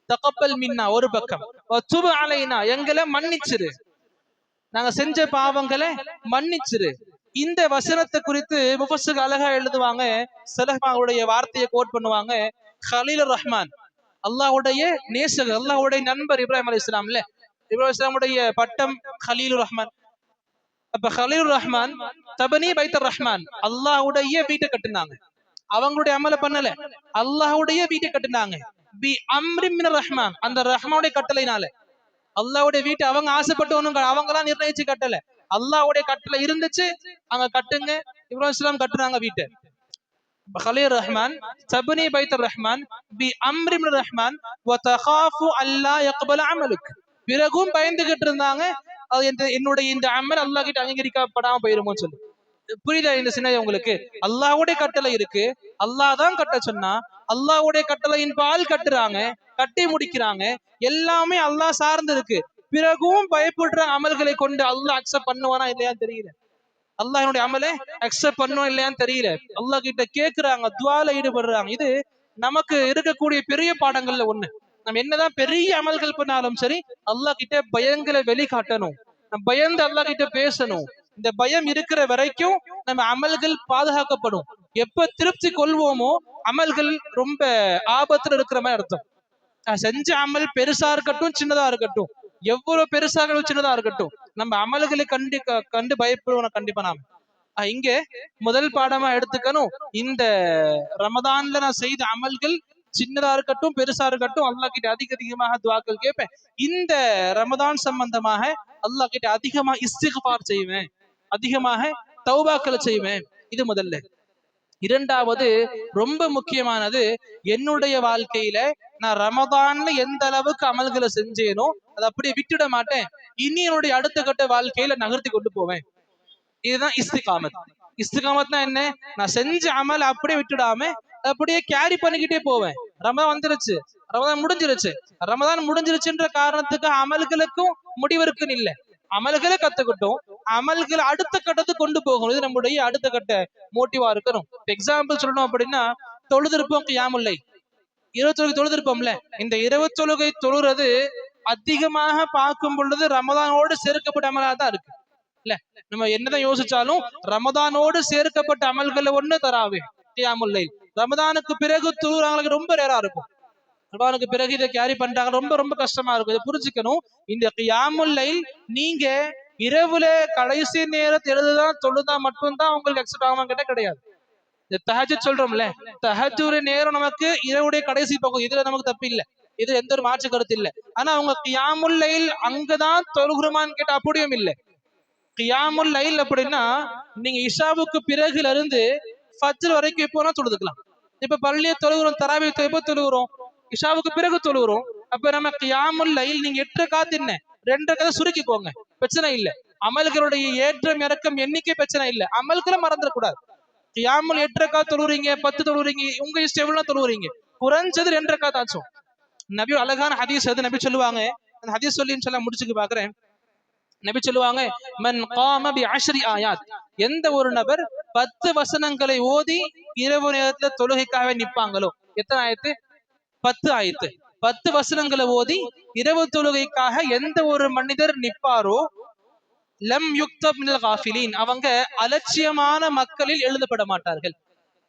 தகப்பல் மின்னா ஒரு பக்கம், வதுப் அலைனா எங்களை மன்னிச்சிரு, நாங்க செஞ்ச பாவங்களை மன்னிச்சிரு. இந்த வசனத்தை குறித்து முஃபஸ்ஸிர் அழகா எழுதுவாங்க. ஸலஃபாவுடைய வார்த்தையை கோட் பண்ணுவாங்க. கலீலுர் ரஹ்மான், அல்லாஹ்வுடைய நேசர், அல்லாஹ்வுடைய நண்பர் இப்ராஹிம் அலைஹிஸ்ஸலாம்ல, இப்ராஹிம் இஸ்லாமுடைய பட்டம் கலீலுர் ரஹ்மான். அப்ப கலீலுர் ரஹ்மான் தபனி பைத்துர் ரஹ்மான், அல்லாஹ்வுடைய வீட்டை கட்டினாங்க. அவங்களுடைய அமல பண்ணல, அல்லாஹ்வுடைய வீட்டை கட்டினாங்க. பி அம்ரி மினர் ரஹ்மான், அந்த ரஹ்மானுடைய கட்டளையினால. அல்லாஹ்வுடைய வீட்டை அவங்க ஆசைப்பட்டு ஒண்ணும் அவங்களாம் நிர்ணயிச்சு கட்டல, அல்லாஹ்வுடைய கட்டளை இருந்துச்சு, அங்க கட்டுங்க. இப்ராஹிம் இஸ்லாம் கட்டுறாங்க வீட்டை. கலீல் ரஹ்மான் தபனி பைத்துர் ரஹ்மான் பி அம்ரி மினர் ரஹ்மான் வ தகாஃபு அல்லா யக்பல அமலுக், பிறகும் பயந்துகிட்டு இருந்தாங்க என்னுடைய இந்த அமல் அல்லாஹ் கிட்ட அங்கீகரிக்கப்படாம போயிருமோன்னு சொல்லி. புரியுதா இந்த சின்ன உங்களுக்கு? அல்லாஹ்வுடைய கட்டளை இருக்கு, அல்லாஹ் தான் கட்ட சொன்னா, அல்லாஹ்வுடைய கட்டளையின் பால் கட்டுறாங்க, கட்டி முடிக்கிறாங்க, எல்லாமே அல்லாஹ் சார்ந்து இருக்கு. பிறகும் பயப்படுற அமல்களை கொண்டு அல்லாஹ் அக்செப்ட் பண்ணுவானா இல்லையான்னு தெரியல. அல்லாஹ் என்னுடைய அமலை அக்செப்ட் பண்ணுவோம் இல்லையான்னு தெரியல. அல்லாஹ் கிட்ட கேட்கிறாங்க, துவால ஈடுபடுறாங்க. இது நமக்கு இருக்கக்கூடிய பெரிய பாடங்கள்ல ஒண்ணு. நம்ம என்னதான் பெரிய அமல்கள் பண்ணாலும் சரி, அல்லாஹ் கிட்ட பயங்களை வெளிக்காட்டணும், நம்ம பயந்து அல்லாஹ் கிட்ட பேசணும். இந்த பயம் இருக்கிற வரைக்கும் நம்ம அமல்கள் பாதுகாக்கப்படும். எப்ப திருப்தி கொள்வோமோ அமல்கள் ரொம்ப ஆபத்துல இருக்கிற மாதிரி அர்த்தம். செஞ்ச அமல் பெருசா இருக்கட்டும் சின்னதா இருக்கட்டும், எவ்வளவு பெருசா சின்னதா இருக்கட்டும், நம்ம அமல்களை கண்டு பயப்படுவோம் கண்டிப்பா. நாம இங்க முதல் பாடமா எடுத்துக்கணும், இந்த ரமதான்ல நான் செய்த அமல்கள் சின்னதா இருக்கட்டும் பெருசா இருக்கட்டும், அல்லாஹ் கிட்ட அதிகமாக துஆக்கள் கேட்பேன். இந்த ரமதான் சம்பந்தமாக அல்லாஹ் கிட்ட அதிகமா இஸ்திக்பார் செய்வேன், அதிகமாக தௌபாக்களை செய்வேன். இது முதல்ல. இரண்டாவது ரொம்ப முக்கியமானது, என்னுடைய வாழ்க்கையில நான் ரமதான்ல எந்த அளவுக்கு அமல்களை செஞ்சேனோ அதை அப்படியே விட்டுட மாட்டேன், இனி என்னுடைய அடுத்த கட்ட வாழ்க்கையில நகர்த்தி கொண்டு போவேன். இதுதான் இஸ்திகாமத். இஸ்திகாமத்னா என்ன? நான் செஞ்ச அமல் அப்படியே விட்டுடாம அப்படியே கேரி பண்ணிக்கிட்டே போவேன். ரமதான் வந்துருச்சு, ரமதான் முடிஞ்சிருச்சு, ரமதான் முடிஞ்சிருச்சுன்ற காரணத்துக்கு அமல்களுக்கும் முடிவிருக்குன்னு இல்லை. அமல்களை கத்துக்கிட்டோம், அமல்களை அடுத்த கட்டத்துக்கு கொண்டு போகணும். இது நம்முடைய அடுத்த கட்ட மோட்டிவா இருக்கணும். எக்ஸாம்பிள் சொல்லணும் அப்படின்னா, தொழுதிருப்போம் கியாமுல் லைல், 20 தொழுதிருப்போம்ல, இந்த 20 தொழுகை தொழுறது அதிகமாக பார்க்கும் பொழுது ரமதானோடு சேர்க்கப்பட்ட அமலா தான் இருக்கு இல்ல. நம்ம என்னதான் யோசிச்சாலும் ரமதானோடு சேர்க்கப்பட்ட அமல்கள் ஒண்ணு தராவே கியாமுல் லைல். ரமதானுக்கு பிறகு தொழுறாங்களுக்கு ரொம்ப ரேரா இருக்கும். ரமதானுக்கு பிறகு இதை கேரி பண்றாங்க, ரொம்ப ரொம்ப கஷ்டமா இருக்கும். இதை புரிஞ்சுக்கணும். இந்த கியாமுல் லைல் நீங்க இரவுல கடைசி நேரத்தை எழுதுதான் தொழுதா மட்டும்தான் உங்களுக்கு எக்ஸப்ட் ஆகுமா கேட்டா கிடையாது. இந்த தஹஜ்ஜுத் சொல்றோம்ல, தஹஜ்ஜுடைய நேரம் நமக்கு இரவுடைய கடைசி பகுதி, இதுல நமக்கு தப்பு இல்லை, இது எந்த ஒரு மாற்று கருத்து இல்லை. ஆனா அவங்க கியாமுல் லைல் அங்கதான் தொழுகிறோமான்னு கேட்டா அப்படியும் இல்லை. கியாமுல் லைல் அப்படின்னா நீங்க இஷாவுக்கு பிறகுல இருந்து ஃபஜ்ர் வரைக்கும் எப்போனா தொழுதுக்கலாம். இப்ப பள்ளியை தொழுகிறோம், தராவி எப்போ தொழுகிறோம்? இஷாவுக்கு பிறகு தொழுகிறோம். அப்ப நம்ம கியாமுல் லைல் நீங்க 8 ரக்காத் என்ன 2 ரக்காத் சுருக்கிக்கோங்க, பிரச்சனை இல்லை. அமல்களுடைய ஏற்றம் இறக்கம் எண்ணிக்கை பிரச்சனை இல்லை, அமல்களை மறந்துடக்கூடாது. கியாமுல் 8 ரக்காத் தொழுறீங்க, 10 தொழுறீங்க, உங்க இஷ்டம் எவ்வளவு தொழுறீங்க, குறைஞ்சது 2 ரக்காத் ஆச்சும். நபி அழகான ஹதீஸ் அது நபி சொல்லுவாங்க. அந்த ஹதீஸ் சொல்லி சொல்ல முடிச்சுக்கு பாக்குறேன். நபி சொல்லுவாங்க, மன் காம பி அஷ்ரி ஆயாத், எந்த ஒரு நபர் 10 வசனங்களை ஓதி இரவு நேரத்துல தொழுகைக்காக நிப்பாங்களோ. எத்தனை ஆயத்து? 10 ஆயத்து. 10 வசனங்களை ஓதி இரவு தொழுகைக்காக எந்த ஒரு மனிதர் நிப்பாரோ, லம் யுக்தப் மினல் காஃபிலீன், அவங்க அலட்சியமான மக்களில் எழுதப்பட மாட்டார்கள்.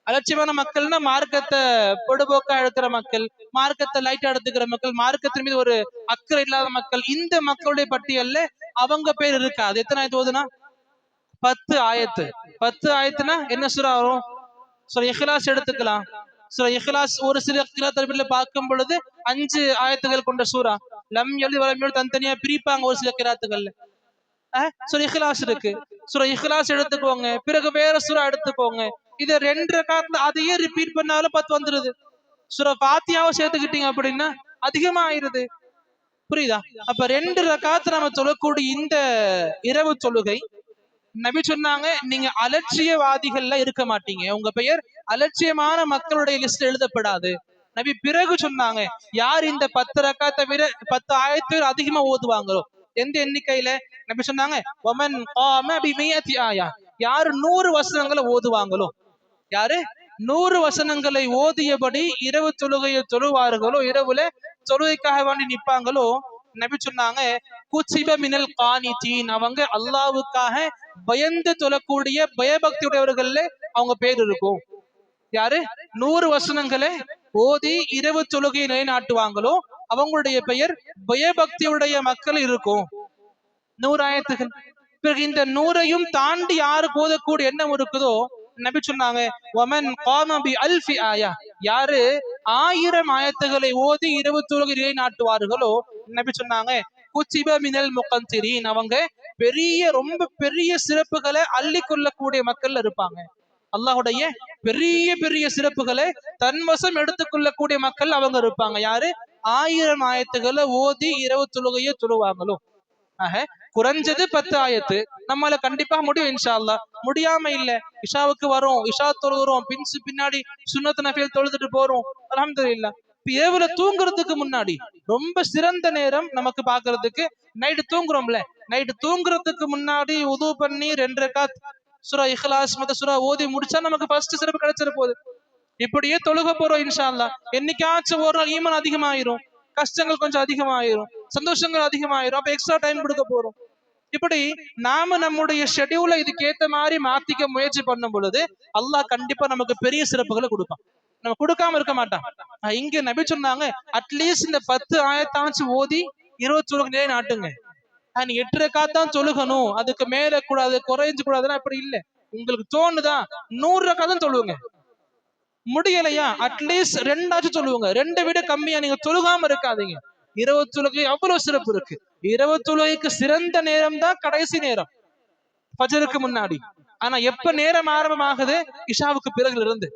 அலட்சியமான மக்கள்னா மார்க்கத்தை பொடுபோக்கா எடுக்கிற மக்கள், மார்க்கத்தை லைட்டா எடுத்துக்கிற மக்கள், மார்க்கத்தின் மீது ஒரு அக்கறை இல்லாத மக்கள், இந்த மக்களுடைய பட்டியல்ல அவங்க பேர் இருக்காது. எத்தனை ஆயத்து ஓதுனா? 10 ஆயத்து. 10 ஆயத்துனா என்ன சூரா வரும்? சூரா இஹ்லாஸ் எடுத்துக்கலாம். சூரா இஹ்லாஸ் ஒரு சில கிராத்தர்ல பார்க்கும் பொழுது 5 ஆயத்துகள் கொண்ட சூரா. லம் யலித் வலம் யூலத் தனித்தனியா பிரிப்பாங்க ஒரு சில கிராத்துகள்ல. சூரா இஹ்லாஸ் இருக்கு. சூரா இஹ்லாஸ் எடுத்துக்கோங்க, பிறகு வேற சூரா எடுத்துக்கோங்க. இத 2 ரகாத்ல அதையே ரிப்பீட் பண்ணாலும் 10 வந்துருது. சூரா ஃபாத்தியாவை சேர்த்துக்கிட்டீங்க அப்படின்னா அதிகமா ஆயிருது. புரியுதா? அப்ப 2 ரகாத் நம்ம தொழக்கூடிய இந்த இரவு தொழுகை, நபி சொன்னாங்க, நீங்க அலட்சியவாதிகள்ல இருக்க மாட்டீங்க, உங்க பெயர் அலட்சியமான மக்களுடைய லிஸ்ட் எழுதப்படாது. நபி பிறகு சொன்னாங்க, யார் இந்த 10 ரக்காத்தை விட 10 ஆயத்து அதிகமா ஓதுவாங்களோ, எந்த எண்ணிக்கையில? நபி சொன்னாங்க, ஒமன் காம பிமியத்தி ஆயா, யாரு 100 வசனங்களை ஓதுவாங்களோ, யாரு 100 வசனங்களை ஓதியபடி இரவு தொழுகையை தொழுவார்களோ, இரவுல தொழுகைக்காக வேண்டி நிற்பாங்களோ, நபி சொன்னாங்க, குச்சிப மினல் கானிதீன், அவங்க அல்லாவுக்காக பயந்து தொழக்கூடிய பயபக்தியுடையவர்கள்ல அவங்க பேர் இருக்கும். யாரு 100 வசனங்களை ஓதி இரவு தொழுகையை நிலைநாட்டுவாங்களோ அவங்களுடைய பெயர் பயபக்தியுடைய மக்கள் இருக்கும். 100 ஆயத்துகள். பிறகு இந்த 100ஐயும் தாண்டி யாருக்கு ஓதக்கூடிய எண்ணம் இருக்குதோ, நபி சொன்னாங்க, வமன் காம பி அல்ஃபி ஆயா, யாரு 1000 ஆயத்துகளை ஓதி இரவு தொழுகை நிலைநாட்டுவார்களோ, நபி சொன்னாங்க, குச்சிப மினல் முகந்திரீன், அவங்க பெரிய ரொம்ப பெரிய சிறப்புகளை அள்ளி கொள்ளக்கூடிய மக்கள் இருப்பாங்க. அல்லாஹுடைய பெரிய பெரிய சிறப்புகளை தன்வசம் எடுத்துக்கொள்ளக்கூடிய மக்கள் அவங்க இருப்பாங்க. யாரு 1000 ஆயத்துகளை ஓதி இரவு தொழுகையை தொழுவாங்களோ. ஆக குறைஞ்சது 10 ஆயத்து நம்மளால கண்டிப்பா முடியும் இன்ஷா அல்லாஹ். முடியாம இல்ல, இஷாவுக்கு வரும், இஷா தொழுகிறோம், பின்னாடி சுன்னத் நஃபில் தொழுதுட்டு போறோம், அல்ஹம்துலில்லாஹ். இரவுல தூங்குறதுக்கு முன்னாடி ரொம்ப சிறந்த நேரம் நமக்கு பாக்குறதுக்கு, நைட்டு தூங்குறோம்ல, நைட்டு தூங்குறதுக்கு முன்னாடி உது பண்ணி 2 ரக்காத் சூரா இஹ்லாஸ் மத்த சூரா ஓதி முடிச்சா நமக்கு ஃபர்ஸ்ட் சிறப்பு கிடைச்சிட போகுது. இப்படியே தொழுக போறோம் இன்ஷா அல்லாஹ். என்னைக்காச்சும் ஒரு நாள் ஈமான் அதிகமாயிரும், கஷ்டங்கள் கொஞ்சம் அதிகமாயிரும், சந்தோஷங்கள் அதிகமாயிரும், அப்ப எக்ஸ்ட்ரா டைம் கொடுக்க போறோம். இப்படி நாம நம்முடைய ஷெட்யூலை இதுக்கு ஏத்த மாதிரி மாத்திக்க முயற்சி பண்ணும் பொழுது அல்லாஹ் கண்டிப்பா நமக்கு பெரிய சிறப்புகளை கொடுப்பான். நம்ம கொடுக்காம இருக்க மாட்டான். இங்க நபி சொன்னாங்க, அட்லீஸ்ட் இந்த 10 ஆயத்தாச்சு ஓதி 20 தொழுகை நாட்டுங்க. நீ 8 ரக்காத்தான் தொழுகணும், அதுக்கு மேல கூடாது, குறைஞ்சு கூடாதுன்னா அப்படி இல்லை. உங்களுக்கு தோணுதா 100 ரக்காத்தான் தொழுவுங்க. முடியலையா அட்லீஸ்ட் 2ஆச்சும் சொல்லுவாங்க. 2 விட கம்மியா நீங்க தொழுகாம இருக்காதீங்க. இரவு தொழுகை அவ்வளவு சிறப்பு இருக்கு. இரவு தொழுகைக்கு சிறந்த நேரம் தான் கடைசி நேரம், ஃபஜருக்கு முன்னாடி. ஆனா எப்ப நேரம் ஆரம்பமாகுது? இஷாவுக்கு பிறகு இருந்து.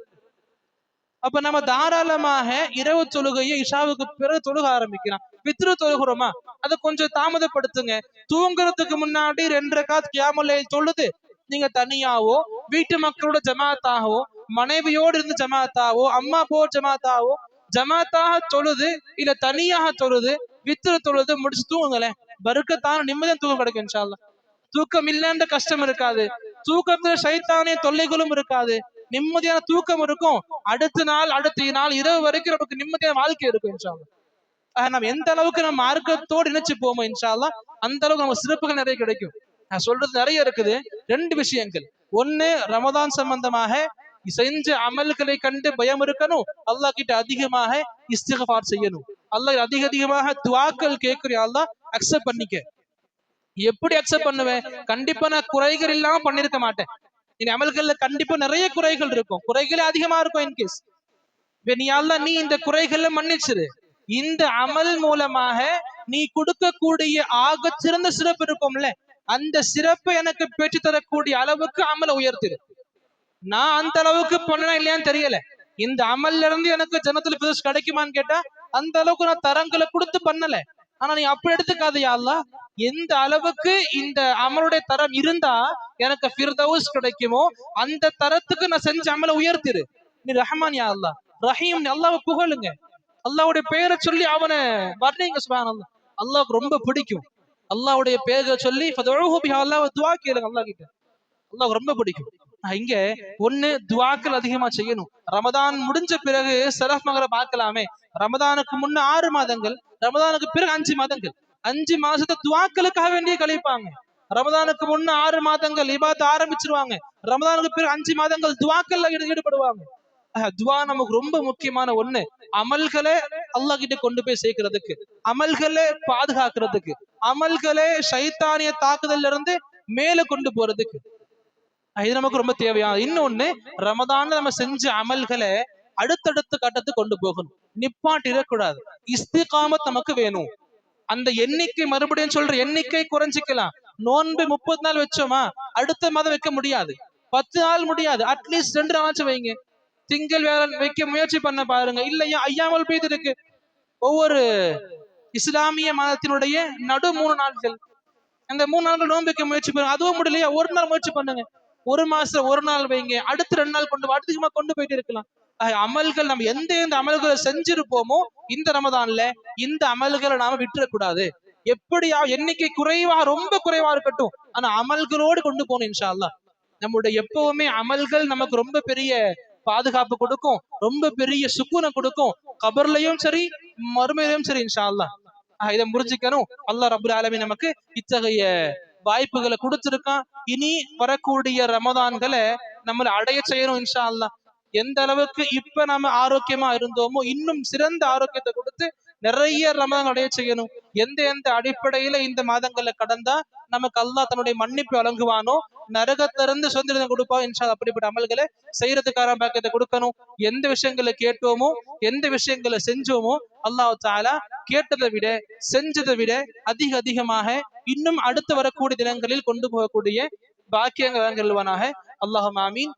அப்ப நம்ம தாராளமாக இரவு தொழுகையை இஷாவுக்கு பிறகு தொழுக ஆரம்பிக்கலாம். வித்ரு தொழுகிறோமா, அதை கொஞ்சம் தாமதப்படுத்துங்க. தூங்குறதுக்கு முன்னாடி 2 ரக்காத் கியாமுல் லைல் தொழுது நீங்க தனியாவோ வீட்டு மக்களோட ஜமாத்தாகவோ மனைவியோடு இருந்து ஜமாத்தாவோ அம்மா போ ஜமாத்தாவோ ஜமாத்தாக தொழுது இல்ல தனியாக தொழுது வித்ரு தொழுது முடிச்சு தூங்குங்களேன். பருக்கத்தான நிம்மதியான தூக்கம் கிடைக்கும் இன்ஷா அல்லாஹ். தூக்கம் இல்லைன்ற கஷ்டம் இருக்காது, தூக்கத்துல சைத்தானே தொல்லைகளும் இருக்காது, நிம்மதியான தூக்கம் இருக்கும். அடுத்த நாள் இரவு வரைக்கும் நமக்கு நிம்மதியான வாழ்க்கை இருக்கும் இன்ஷா அல்லாஹ். நம்ம எந்த அளவுக்கு நம்ம மார்க்கத்தோடு இணைச்சு போவோம் இன்ஷா அல்லாஹ், அந்த அளவுக்கு நம்ம சிறப்புகள் நிறைய கிடைக்கும். நான் சொல்றது நிறைய இருக்குது. 2 விஷயங்கள். ஒண்ணு, ரமதான் சம்பந்தமாக செஞ்ச அமல்களை கண்டு பயம் இருக்கணும். அல்லாஹ் கிட்ட அதிகமாக இஸ்திக்ஃபார் செய்யணும். அல்லாஹ் அதிகமாக துஆக்கள் கேட்கிற, அல்லாஹ் அக்செப்ட் பண்ணிக்க. எப்படி அக்செப்ட் பண்ணுவேன்? கண்டிப்பா நான் குறைகள் இல்லாம பண்ணிருக்க மாட்டேன். இந்த அமல்கள்ல கண்டிப்பா நிறைய குறைகள் இருக்கும், குறைகளே அதிகமா இருக்கும். இன்கேஸ் நீ இந்த குறைகளை மன்னிச்சிரு, இந்த அமல் மூலமாக நீ கொடுக்கக்கூடிய ஆக சிறந்த சிறப்பு இருக்கும்ல, அந்த சிறப்பை எனக்கு பெற்று தரக்கூடிய அளவுக்கு அமலை உயர்த்திரு. நான் அந்த அளவுக்கு பண்ணனா இல்லையான்னு தெரியல, இந்த அமல்ல இருந்து எனக்கு ஜன்னத்துல் ஃபிர்தௌஸ் கிடைக்குமான்னு கேட்டா அந்த அளவுக்கு நான் தரங்களை கொடுத்து பண்ணல. ஆனா நீ அப்படி எடுத்துக்காதயா அல்லாஹ், எந்த அளவுக்கு இந்த அமலுடைய தரம் இருந்தா எனக்கு ஃபிர்தௌஸ் கிடைக்குமோ அந்த தரத்துக்கு நான் செஞ்ச அமலை உயர்த்திரு. நீ ரஹ்மான் யா அல்லாஹ், ரஹீம், அல்லாஹ்வை புகழுங்க, அல்லாஹ்வுடைய பெயரை சொல்லி அவனை வர்ணிங்க. சுப்ஹானல்லாஹ், அல்லாஹ்வுக்கு ரொம்ப பிடிக்கும் அல்லாஹ்வுடைய பெயரை சொல்லி ஃபதுஊஹு பிஹா, அல்லாஹ்வை துஆ கேளுங்க அல்லாஹ் கிட்ட, அல்லாஹ்வுக்கு ரொம்ப பிடிக்கும். இங்க ஒண்ணு, துஆக்கள் அதிகமா செய்யணும். ரமதான் முடிஞ்ச பிறகு சலஃப் மகர பார்க்கலாமே, ரமதானுக்கு முன்ன 6 மாதங்கள், ரமதானுக்கு பிறகு 5 மாதங்கள், 5 மாசத்தை துஆக்களுக்காக வேண்டிய கழிப்பாங்க. ரமதானுக்கு முன்ன 6 மாதங்கள் இபாதத் ஆரம்பிச்சிருவாங்க, ரமதானுக்கு பிறகு 5 மாதங்கள் துஆக்கள்ல ஈடுபடுவாங்க. துஆ நமக்கு ரொம்ப முக்கியமான ஒண்ணு. அமல்களை அல்லாஹ் கிட்ட கொண்டு போய் சேர்க்கிறதுக்கு, அமல்களை பாதுகாக்கிறதுக்கு, அமல்களை ஷைத்தானிய தாக்குதல்ல இருந்து மேல கொண்டு போறதுக்கு. இது நமக்கு ரொம்ப தேவையான. இன்னொன்னு, ரமதான்ல நம்ம செஞ்ச அமல்களை அடுத்தடுத்த கட்டத்துக்கு கொண்டு போகணும், நிப்பாட்டிடக்கூடாது. இஸ்திகாமத் நமக்கு வேணும். அந்த எண்ணிக்கை மறுபடியும் சொல்ற எண்ணிக்கை குறைஞ்சிக்கலாம். நோன்பு 30 நாள் வச்சோமா, அடுத்த மாதம் வைக்க முடியாது, 10 நாள் முடியாது, அட்லீஸ்ட் 2 நாளாச்சும் வைங்க. திங்கள் வேலை வைக்க முயற்சி பண்ண பாருங்க. இல்லையா ஐயாமல் பெய்து இருக்கு. ஒவ்வொரு இஸ்லாமிய மதத்தினுடைய நடு 3 நாட்கள், அந்த 3 நாட்கள் நோன்பு வைக்க முயற்சி பண்ணுங்க. அதுவும் முடியலையா ஒரு நாள் முயற்சி பண்ணுங்க. ஒரு மாசம் ஒரு நாள் வைங்க, அடுத்து 2 நாள் கொண்டு அதிகமா கொண்டு போயிட்டு இருக்கலாம். அமல்கள் நம்ம எந்த எந்த அமல்களை செஞ்சிருப்போமோ இந்த ரமதான்ல, இந்த அமல்களை நாம விட்டுறக்கூடாது. எப்படியா எண்ணிக்கை குறைவா, ரொம்ப குறைவா இருக்கட்டும், ஆனா அமல்களோடு கொண்டு போகணும் இன்ஷா அல்லாஹ். நம்முடைய எப்பவுமே அமல்கள் நமக்கு ரொம்ப பெரிய பாதுகாப்பு கொடுக்கும், ரொம்ப பெரிய சுக்கூனை கொடுக்கும், கபர்லயும் சரி மறுமையிலும் சரி இன்ஷா அல்லாஹ். இதை புரிஞ்சுக்கணும். அல்லாஹ் ரப்பல் ஆலமீன் நமக்கு இத்தகைய வாய்ப்புகளை கொடுத்திருக்கான். இனி வரக்கூடிய ரமதான்களை நம்மளை அடைய செய்யணும் இன்ஷா அல்லாஹ். எந்த அளவுக்கு இப்ப நம்ம ஆரோக்கியமா இருந்தோமோ இன்னும் சிறந்த ஆரோக்கியத்தை கொடுத்து நிறைய ரமதான் அடைய செய்யணும். எந்த எந்த அடிப்படையில இந்த மாதங்களை கடந்தா நமக்கு அல்லாஹ் தன்னுடைய மன்னிப்பு வழங்குவானோ, நரகத்திலிருந்து சுதந்திரம் கொடுப்பான் இன்ஷா அல்லாஹ். அப்படிப்பட்ட அமல்களை செய்யறதுக்கான பாக்கியத்தை கொடுக்கணும். எந்த விஷயங்களை கேட்டோமோ, எந்த விஷயங்களை செஞ்சோமோ, அல்லாஹ் தஆலா கேட்டதை விட செஞ்சதை விட அதிகமாக இன்னும் அடுத்து வரக்கூடிய தினங்களில் கொண்டு போகக்கூடிய பாக்கியங்கள் வழங்குவானாக. அல்லாஹும்ம ஆமீன்.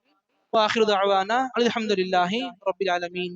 வாஹிரு தஅவானா அல்ஹம்துலில்லாஹி ரப்பில் ஆலமீன்.